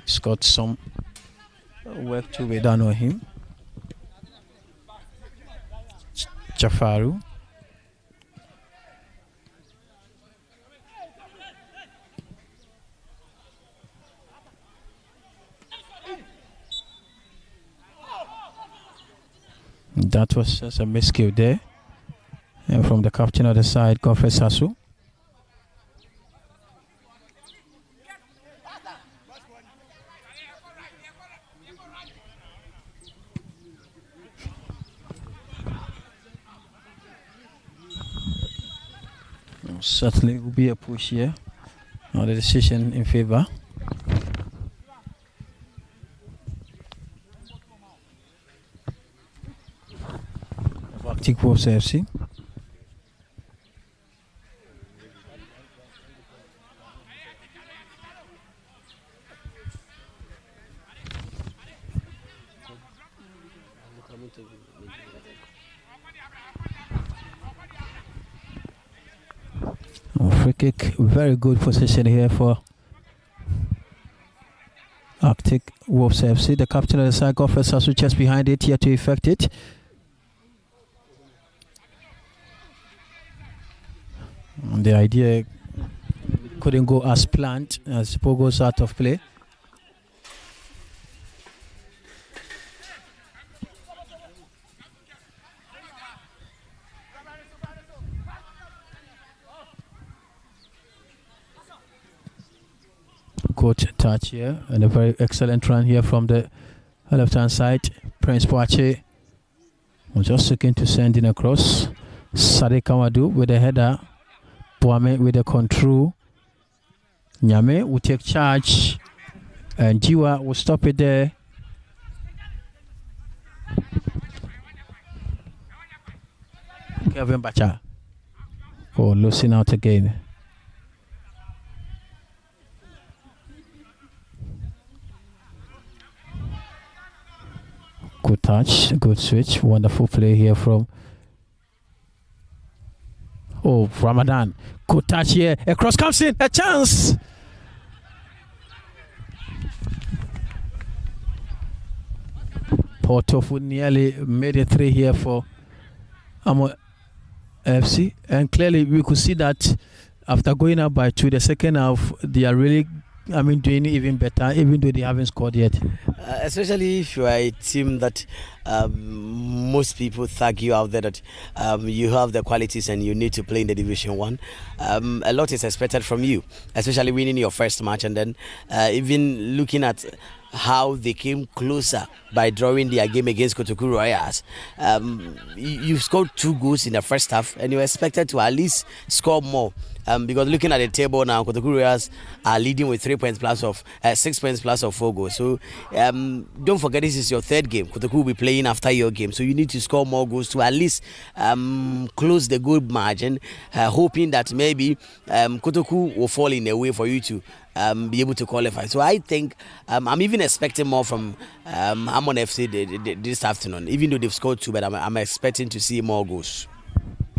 He's got some work to be done on him. Jafaru. That was just a miscue there. And from the captain of the side, Godfrey Sasu. Certainly will be a push here. Now the decision in favor. Arctic Wolves FC. Free kick, very good position here for Arctic Wolves FC. The captain of the side, Godfrey Sasu, just behind it here to effect it. And the idea couldn't go as planned as the ball goes out of play. Good touch here and a very excellent run here from the left hand side. Prince Boache was just looking to send in across. Sadiq Kamadu with a header. Boamah with a control. Nyame will take charge and Jiwa will stop it there. Kevin Bacha losing out again. Good touch, good switch, wonderful play here from Ramadan. Good touch here, a cross comes in, a chance. Portofu nearly made a 3 here for Armour FC, and clearly we could see that after going up by 2, the second half they are really doing even better, even though they haven't scored yet. Especially if you are a team that most people thank you out there that you have the qualities and you need to play in the Division 1. A lot is expected from you, especially winning your first match and then even looking at how they came closer by drawing their game against Kotoku Royals. You scored 2 goals in the first half and you're expected to at least score more. Because looking at the table now, Kotoku Royals are leading with 3 points plus of 6 points plus of 4 goals. So don't forget, this is your 3rd game. Kotoku will be playing after your game, so you need to score more goals to at least close the goal margin, hoping that maybe Kotoku will fall in a way for you to be able to qualify. So I think I'm even expecting more from Armour FC this afternoon, even though they've scored 2, but I'm expecting to see more goals.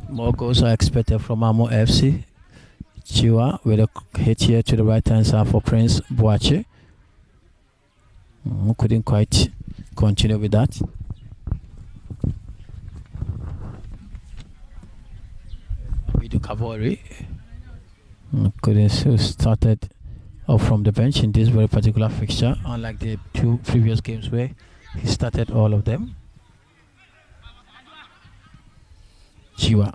More goals are expected from Armour FC. Chiwa with a hit here to the right hand side for Prince Boache. Couldn't quite continue with that. Bidu Kavori Kukurantumi started off from the bench in this very particular fixture, unlike the 2 previous games where he started all of them. Jiwa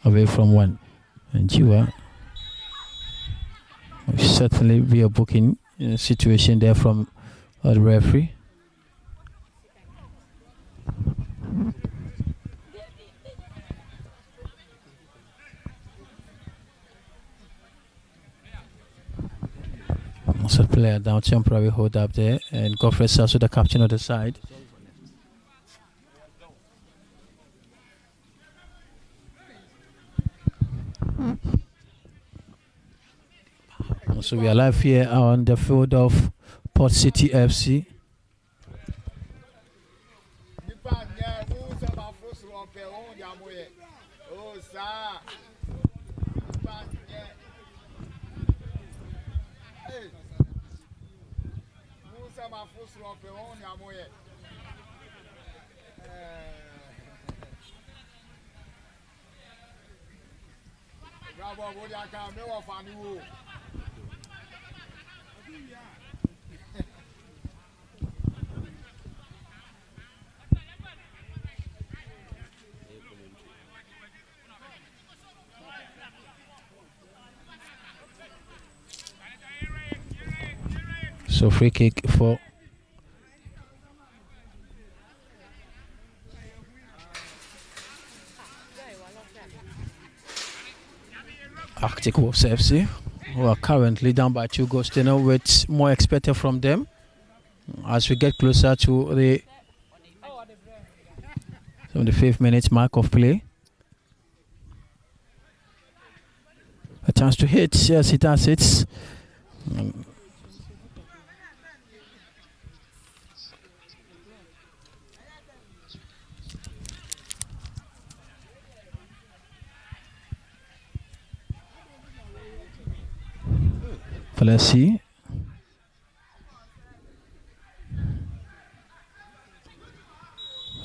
away from one, and Jiwa will certainly be a booking situation there from the referee. Also player down, temporary hold up there, and Godfrey Sasu, the captain of the side. So we are live here on the field of Port City FC. So free kick for Arctic Wolves FC, who are currently down by 2 goals to nil, with more expected from them as we get closer to the 75th minute mark of play. A chance to hit, yes, it has hits. Let's see.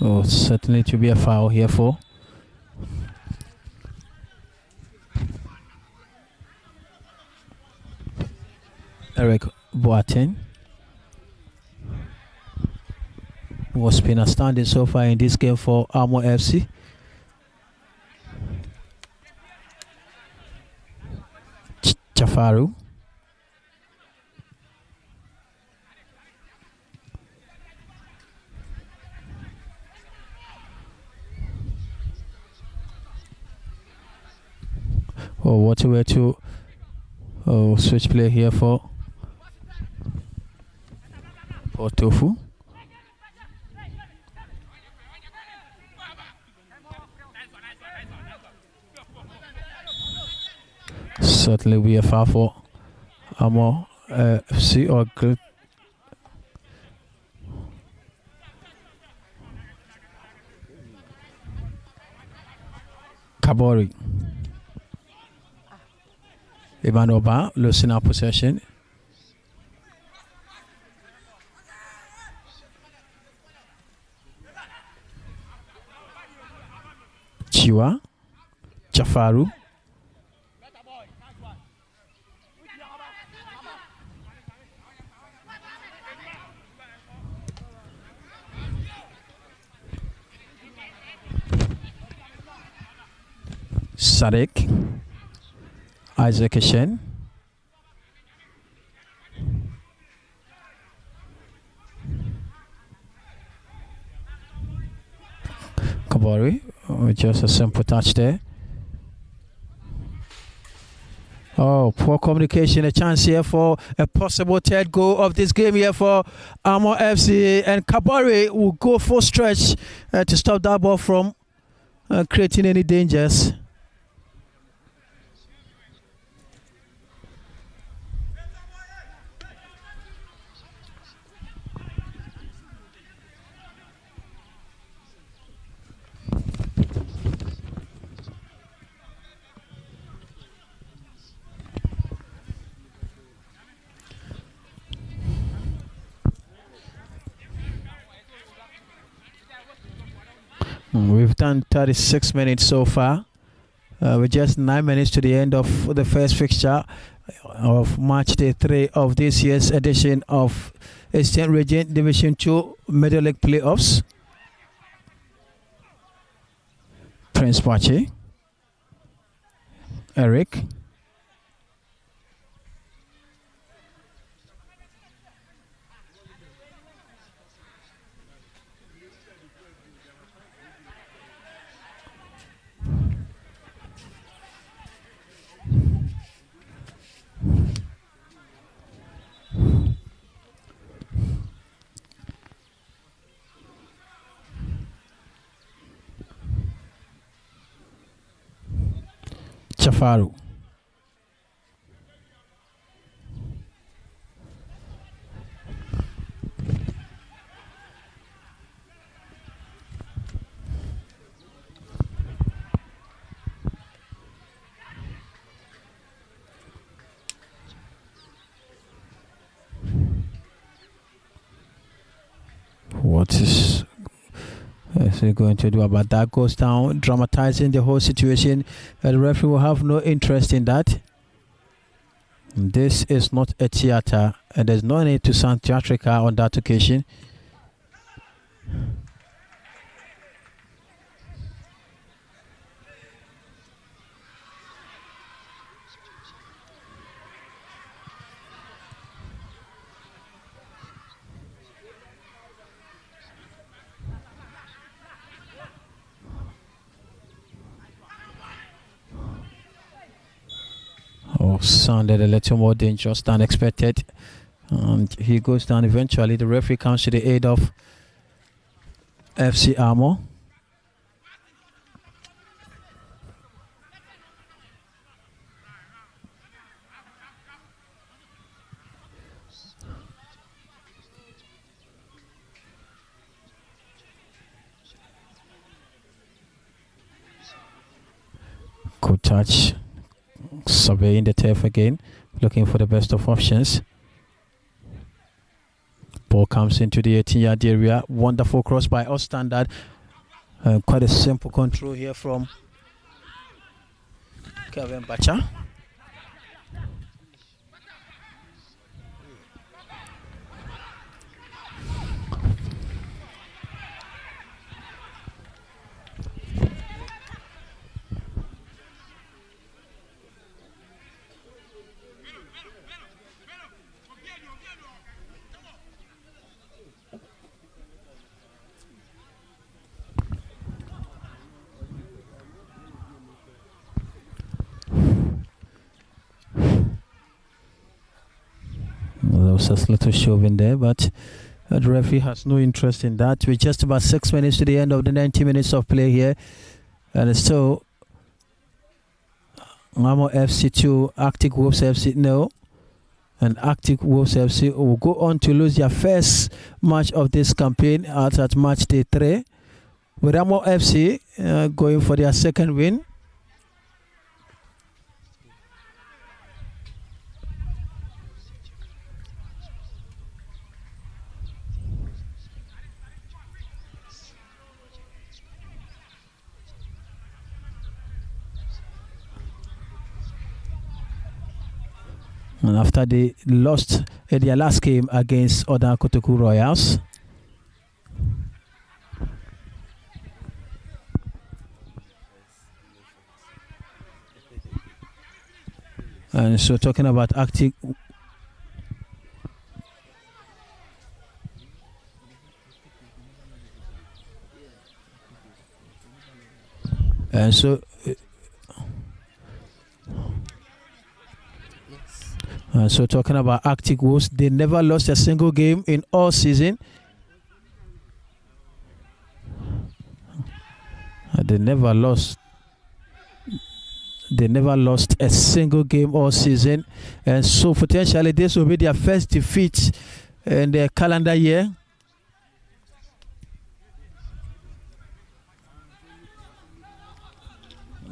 Oh, certainly to be a foul here for Eric Boateng, who has been outstanding so far in this game for Armour FC. Chafaru. Oh, what a way to switch play here for Tofu. Certainly we are far for Armour FC or good. Kabori. Ibanoba losing our possession. Chiwa, Chafaru. Sadek. Isaac Eshen. Kabori with just a simple touch there. Oh, poor communication. A chance here for a possible third goal of this game here for Armour FC, and Kabori will go full stretch to stop that ball from creating any dangers. We've done 36 minutes so far with just 9 minutes to the end of the first fixture of match day 3 of this year's edition of Eastern Region Division 2 Middle League Playoffs. Prince Pachi, Eric, Chafaru. What is he going to do about that? Goes down, dramatizing the whole situation. The referee will have no interest in that. This is not a theater, and there's no need to sound theatrical on that occasion. Sounded a little more dangerous than expected, and he goes down eventually. The referee comes to the aid of FC Armour. Good touch. Surveying the turf again, looking for the best of options. Ball comes into the 18-yard area. Wonderful cross by us standard. Quite a simple control here from Kevin Bacha. There was a little shove in there, but the referee has no interest in that. We're just about 6 minutes to the end of the 90 minutes of play here, and it's still Armo FC 2, Arctic Wolves FC no, and Arctic Wolves FC will go on to lose their first match of this campaign at match day 3, with Armo FC going for their second win. And after they lost their last game against other Kotoku Royals. And so talking about Arctic, and so talking about Arctic Wolves, they never lost a single game in all season. They never lost a single game all season, and so potentially this will be their first defeat in their calendar year.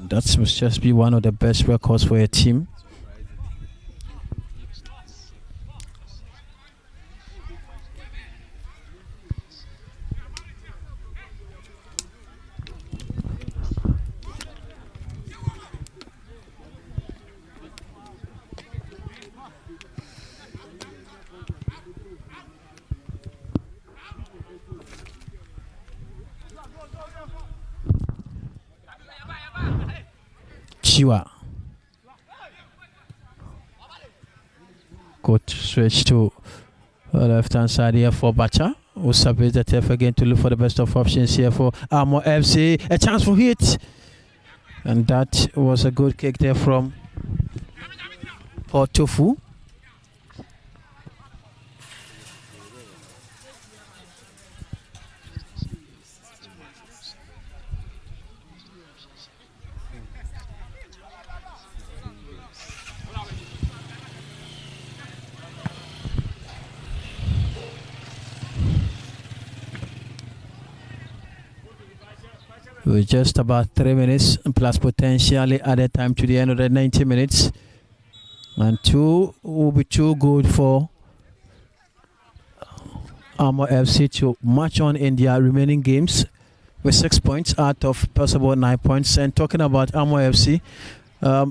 That must just be one of the best records for a team. Ajua. Good switch to left hand side here for Bacha. Who surveys the turf again to look for the best of options here for Armo FC. A chance for hit. And that was a good kick there from Portofu. With just about 3 minutes plus potentially added time to the end of the 90 minutes. And 2 will be too good for Armour FC to march on in their remaining games with 6 points out of possible 9 points. And talking about Armour FC,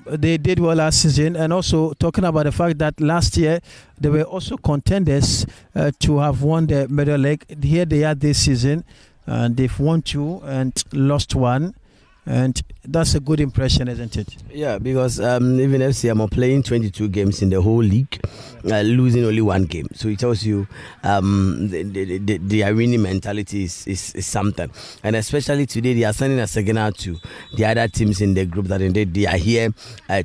they did well last season, and also talking about the fact that last year they were also contenders to have won the medal leg. Here they are this season. And they've won 2 and lost 1, and that's a good impression, isn't it? Yeah, because even FC Armour playing 22 games in the whole league, losing only 1 game. So it tells you the winning mentality is something. And especially today, they are sending a signal to the other teams in the group that indeed they are here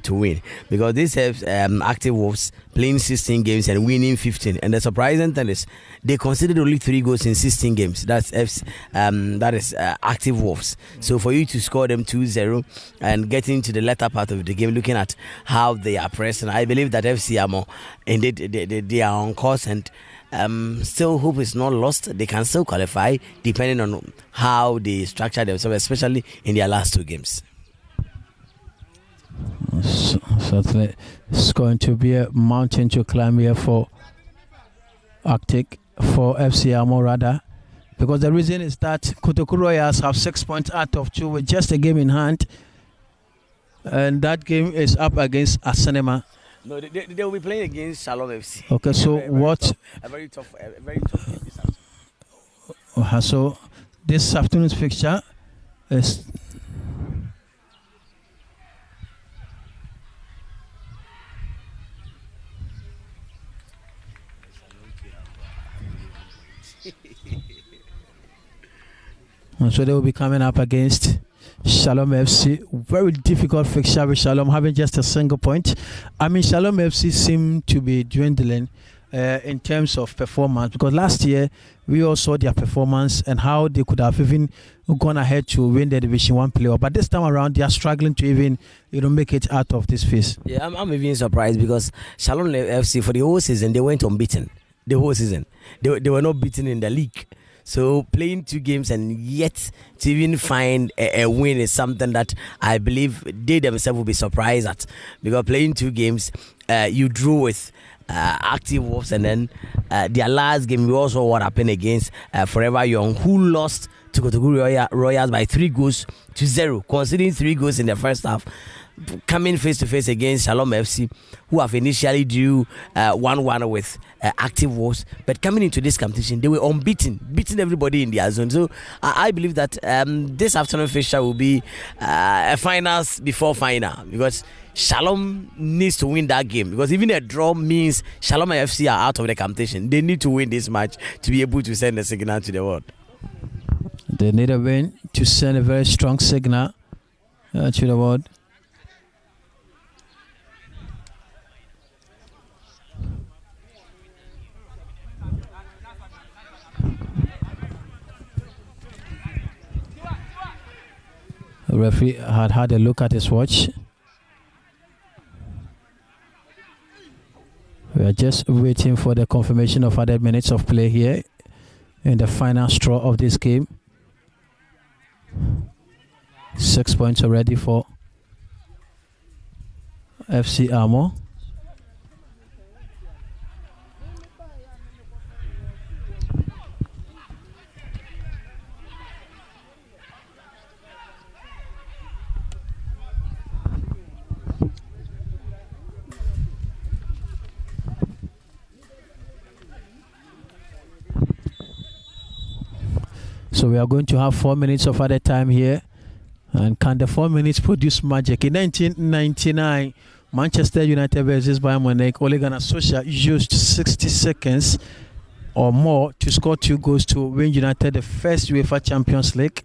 to win. Because this have Active Wolves playing 16 games and winning 15. And the surprising thing is they conceded only 3 goals in 16 games. That is Active Wolves. So for you to score them 2-0 and get into the latter part of the game, looking at how they are pressing, I believe that FC Armour indeed they are on course, and still hope is not lost. They can still qualify depending on how they structure themselves, especially in their last 2 games. Certainly, it's going to be a mountain to climb here for Arctic, for FC Armour rather, because the reason is that Kotoku Royals have 6 points out of 2 with just a game in hand, and that game is up against Asanema. No, they will be playing against Shalom FC. Okay, so A very tough game this afternoon. So this afternoon's fixture is. So they will be coming up against Shalom FC. Very difficult fixture with Shalom having just a single point. I mean, Shalom FC seem to be dwindling in terms of performance, because last year we all saw their performance and how they could have even gone ahead to win the Division 1 playoff. But this time around, they are struggling to even make it out of this phase. Yeah, I'm even surprised because Shalom FC for the whole season they went unbeaten. The whole season they were not beaten in the league. So playing 2 games and yet to even find a win is something that I believe they themselves will be surprised at, because playing 2 games, you drew with Active Wolves, and then their last game we also what happened against Forever Young, who lost to Kotoku Royals by 3-0, conceding 3 goals in the first half. Coming face to face against Shalom FC, who have initially drew 1-1 with Active Wolves, but coming into this competition they were unbeaten, beating everybody in their zone. So I believe that this afternoon fixture will be a finals before final, because Shalom needs to win that game, because even a draw means Shalom FC are out of the competition. They need to win this match to be able to send a signal to the world. They need a win to send a very strong signal to the world. The referee had a look at his watch. We are just waiting for the confirmation of added minutes of play here in the final straw of this game. 6 points already for FC Armour. So we are going to have 4 minutes of added time here And can the 4 minutes produce magic? In 1999, Manchester United versus Bayern Munich, Ole Gunnar Solskjaer used 60 seconds or more to score 2 goals to win United the first UEFA Champions League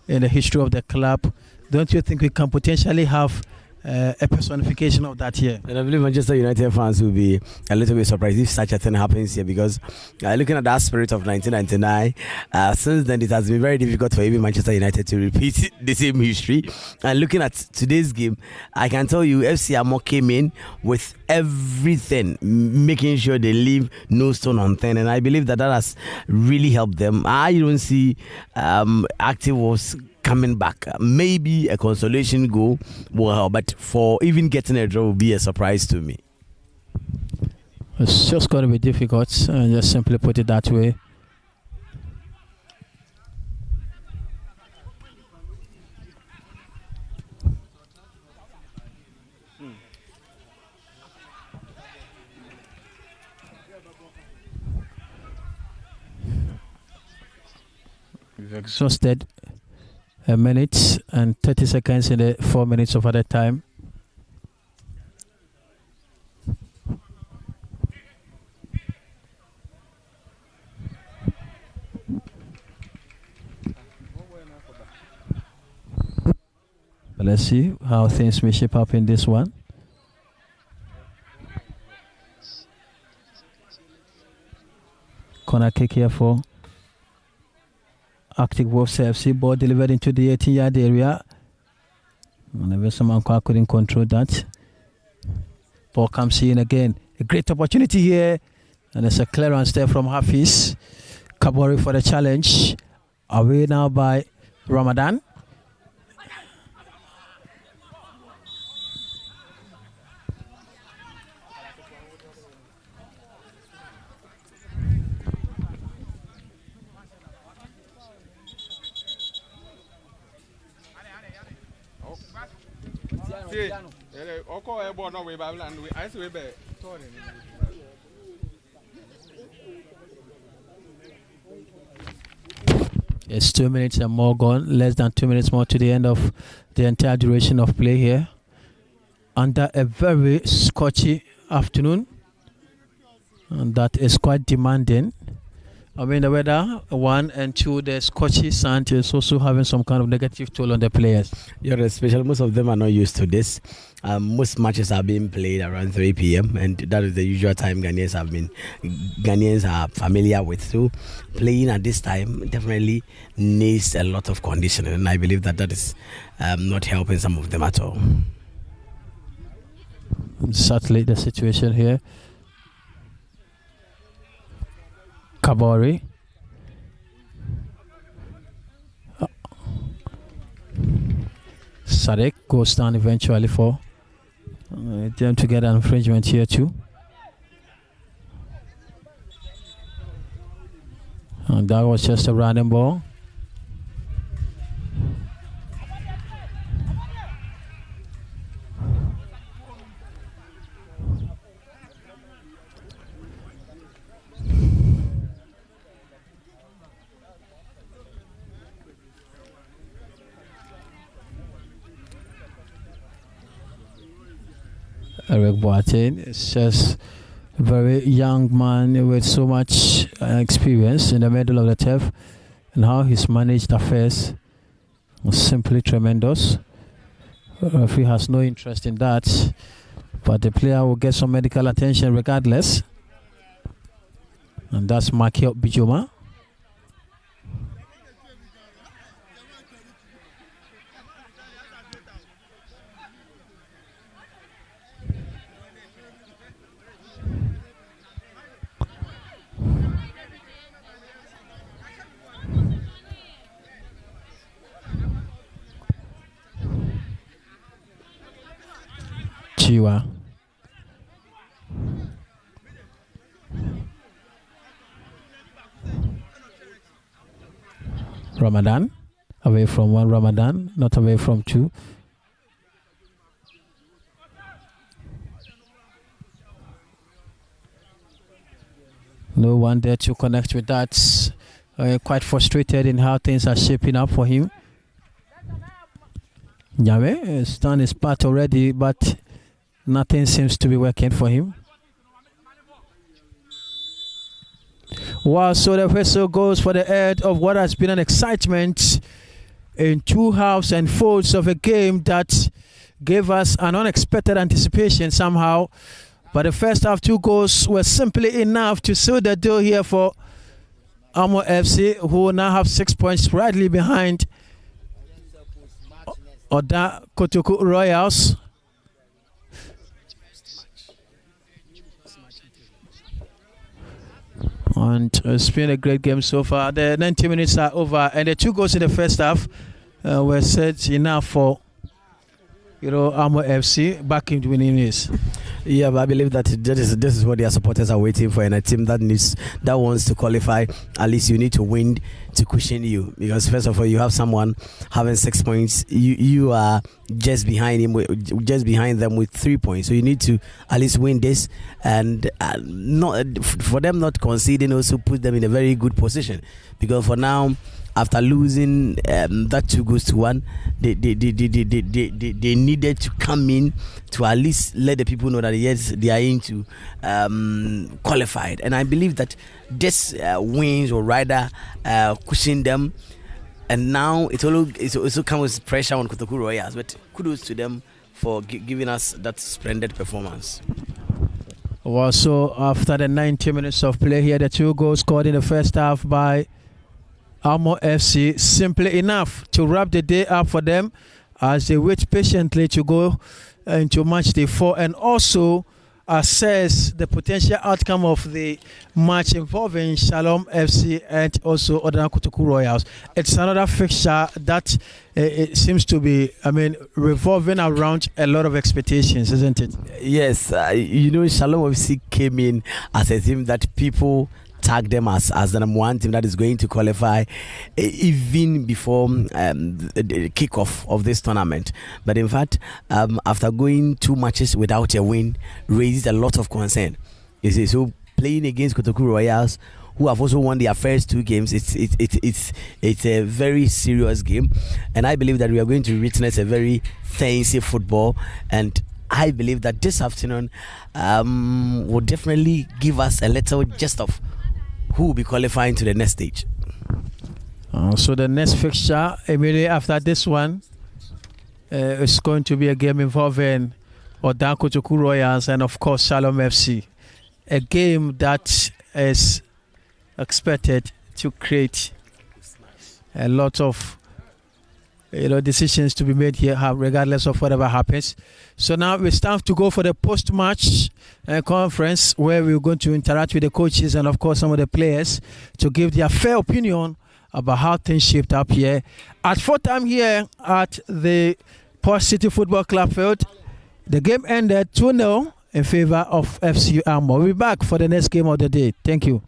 in the history of the club. Don't you think we can potentially have a personification of that here? And I believe Manchester United fans will be a little bit surprised if such a thing happens here, because looking at that spirit of 1999, since then it has been very difficult for even Manchester United to repeat the same history. And looking at today's game, I can tell you FC Armo came in with everything, making sure they leave no stone unturned, and I believe that has really helped them. I don't see Active was coming back. Maybe a consolation goal will help, but for even getting a draw will be a surprise to me. It's just going to be difficult, just simply put it that way. We've exhausted a minute and 30 seconds in the 4 minutes of added time. But let's see how things may shape up in this one. Corner kick here for Arctic Wolves FC. Ball delivered into the 18-yard area. And someone couldn't control that. Ball comes in again. A great opportunity here. And there's a clearance there from Hafiz. Kabori for the challenge. Away now by Ramadan. It's 2 minutes and more gone. Less than 2 minutes more to the end of the entire duration of play here. Under a very scorchy afternoon. And that is quite demanding. I mean, the weather, 1 and 2, the scorchy sand is also having some kind of negative toll on the players. Yeah, especially most of them are not used to this. Most matches are being played around 3 p.m. and that is the usual time Ghanaians are familiar with. So playing at this time definitely needs a lot of conditioning, and I believe that is not helping some of them at all. Certainly the situation here. Kabori. Sadek goes down eventually for them to get an infringement here too. And that was just a random ball. Eric Boateng is just a very young man with so much experience in the middle of the turf, and how he's managed affairs was simply tremendous. If he has no interest in that, but the player will get some medical attention regardless. And that's Makio Bijoma. Chiwa. Ramadan, away from one. Ramadan, not away from two. No one there to connect with that. Quite frustrated in how things are shaping up for him. Nyame has done his part already, but nothing seems to be working for him. Wow, so the whistle goes for the end of what has been an excitement in 2 halves and folds of a game that gave us an unexpected anticipation somehow. But the first half 2 goals were simply enough to seal the deal here for Armo FC, who now have 6 points rightly behind Oda Kotoku Royals. And it's been a great game so far. The 90 minutes are over, and the 2 goals in the first half were set enough for Armo FC back in winning ways. Yeah, but I believe that this is what their supporters are waiting for, and a team that wants to qualify. At least you need to win to cushion you, because first of all, you have someone having 6 points. You are just behind them with 3 points. So you need to at least win this, and not for them not conceding also put them in a very good position, because for now, after losing that 2-1, they needed to come in to at least let the people know that yes, they are into qualified. And I believe that this wins or rather cushion them. And now it also comes with pressure on Kotoku Royals. But kudos to them for giving us that splendid performance. Well, so after the 90 minutes of play here, the 2 goals scored in the first half by Armo FC, simply enough to wrap the day up for them as they wait patiently to go into Matchday 4 and also assess the potential outcome of the match involving Shalom FC and also Odana Kotoku Royals. It's another fixture that it seems to be, revolving around a lot of expectations, isn't it? Yes, Shalom FC came in as a team that people tag them as the number 1 team that is going to qualify even before the kickoff of this tournament. But in fact, after going 2 matches without a win, raises a lot of concern. So playing against Kotoku Royals, who have also won their first 2 games, it's a very serious game, and I believe that we are going to witness a very fancy football. And I believe that this afternoon will definitely give us a little gist of who will be qualifying to the next stage. So the next fixture immediately after this one is going to be a game involving Darko Kotoku Royals and of course Shalom FC. A game that is expected to create a lot of decisions to be made here, regardless of whatever happens. So now it's time to go for the post-match conference, where we're going to interact with the coaches and of course some of the players to give their fair opinion about how things shaped up here at 4 time here at the Port City Football Club field. The game ended 2-0 in favor of FC Armour. We'll be back for the next game of the day. Thank you.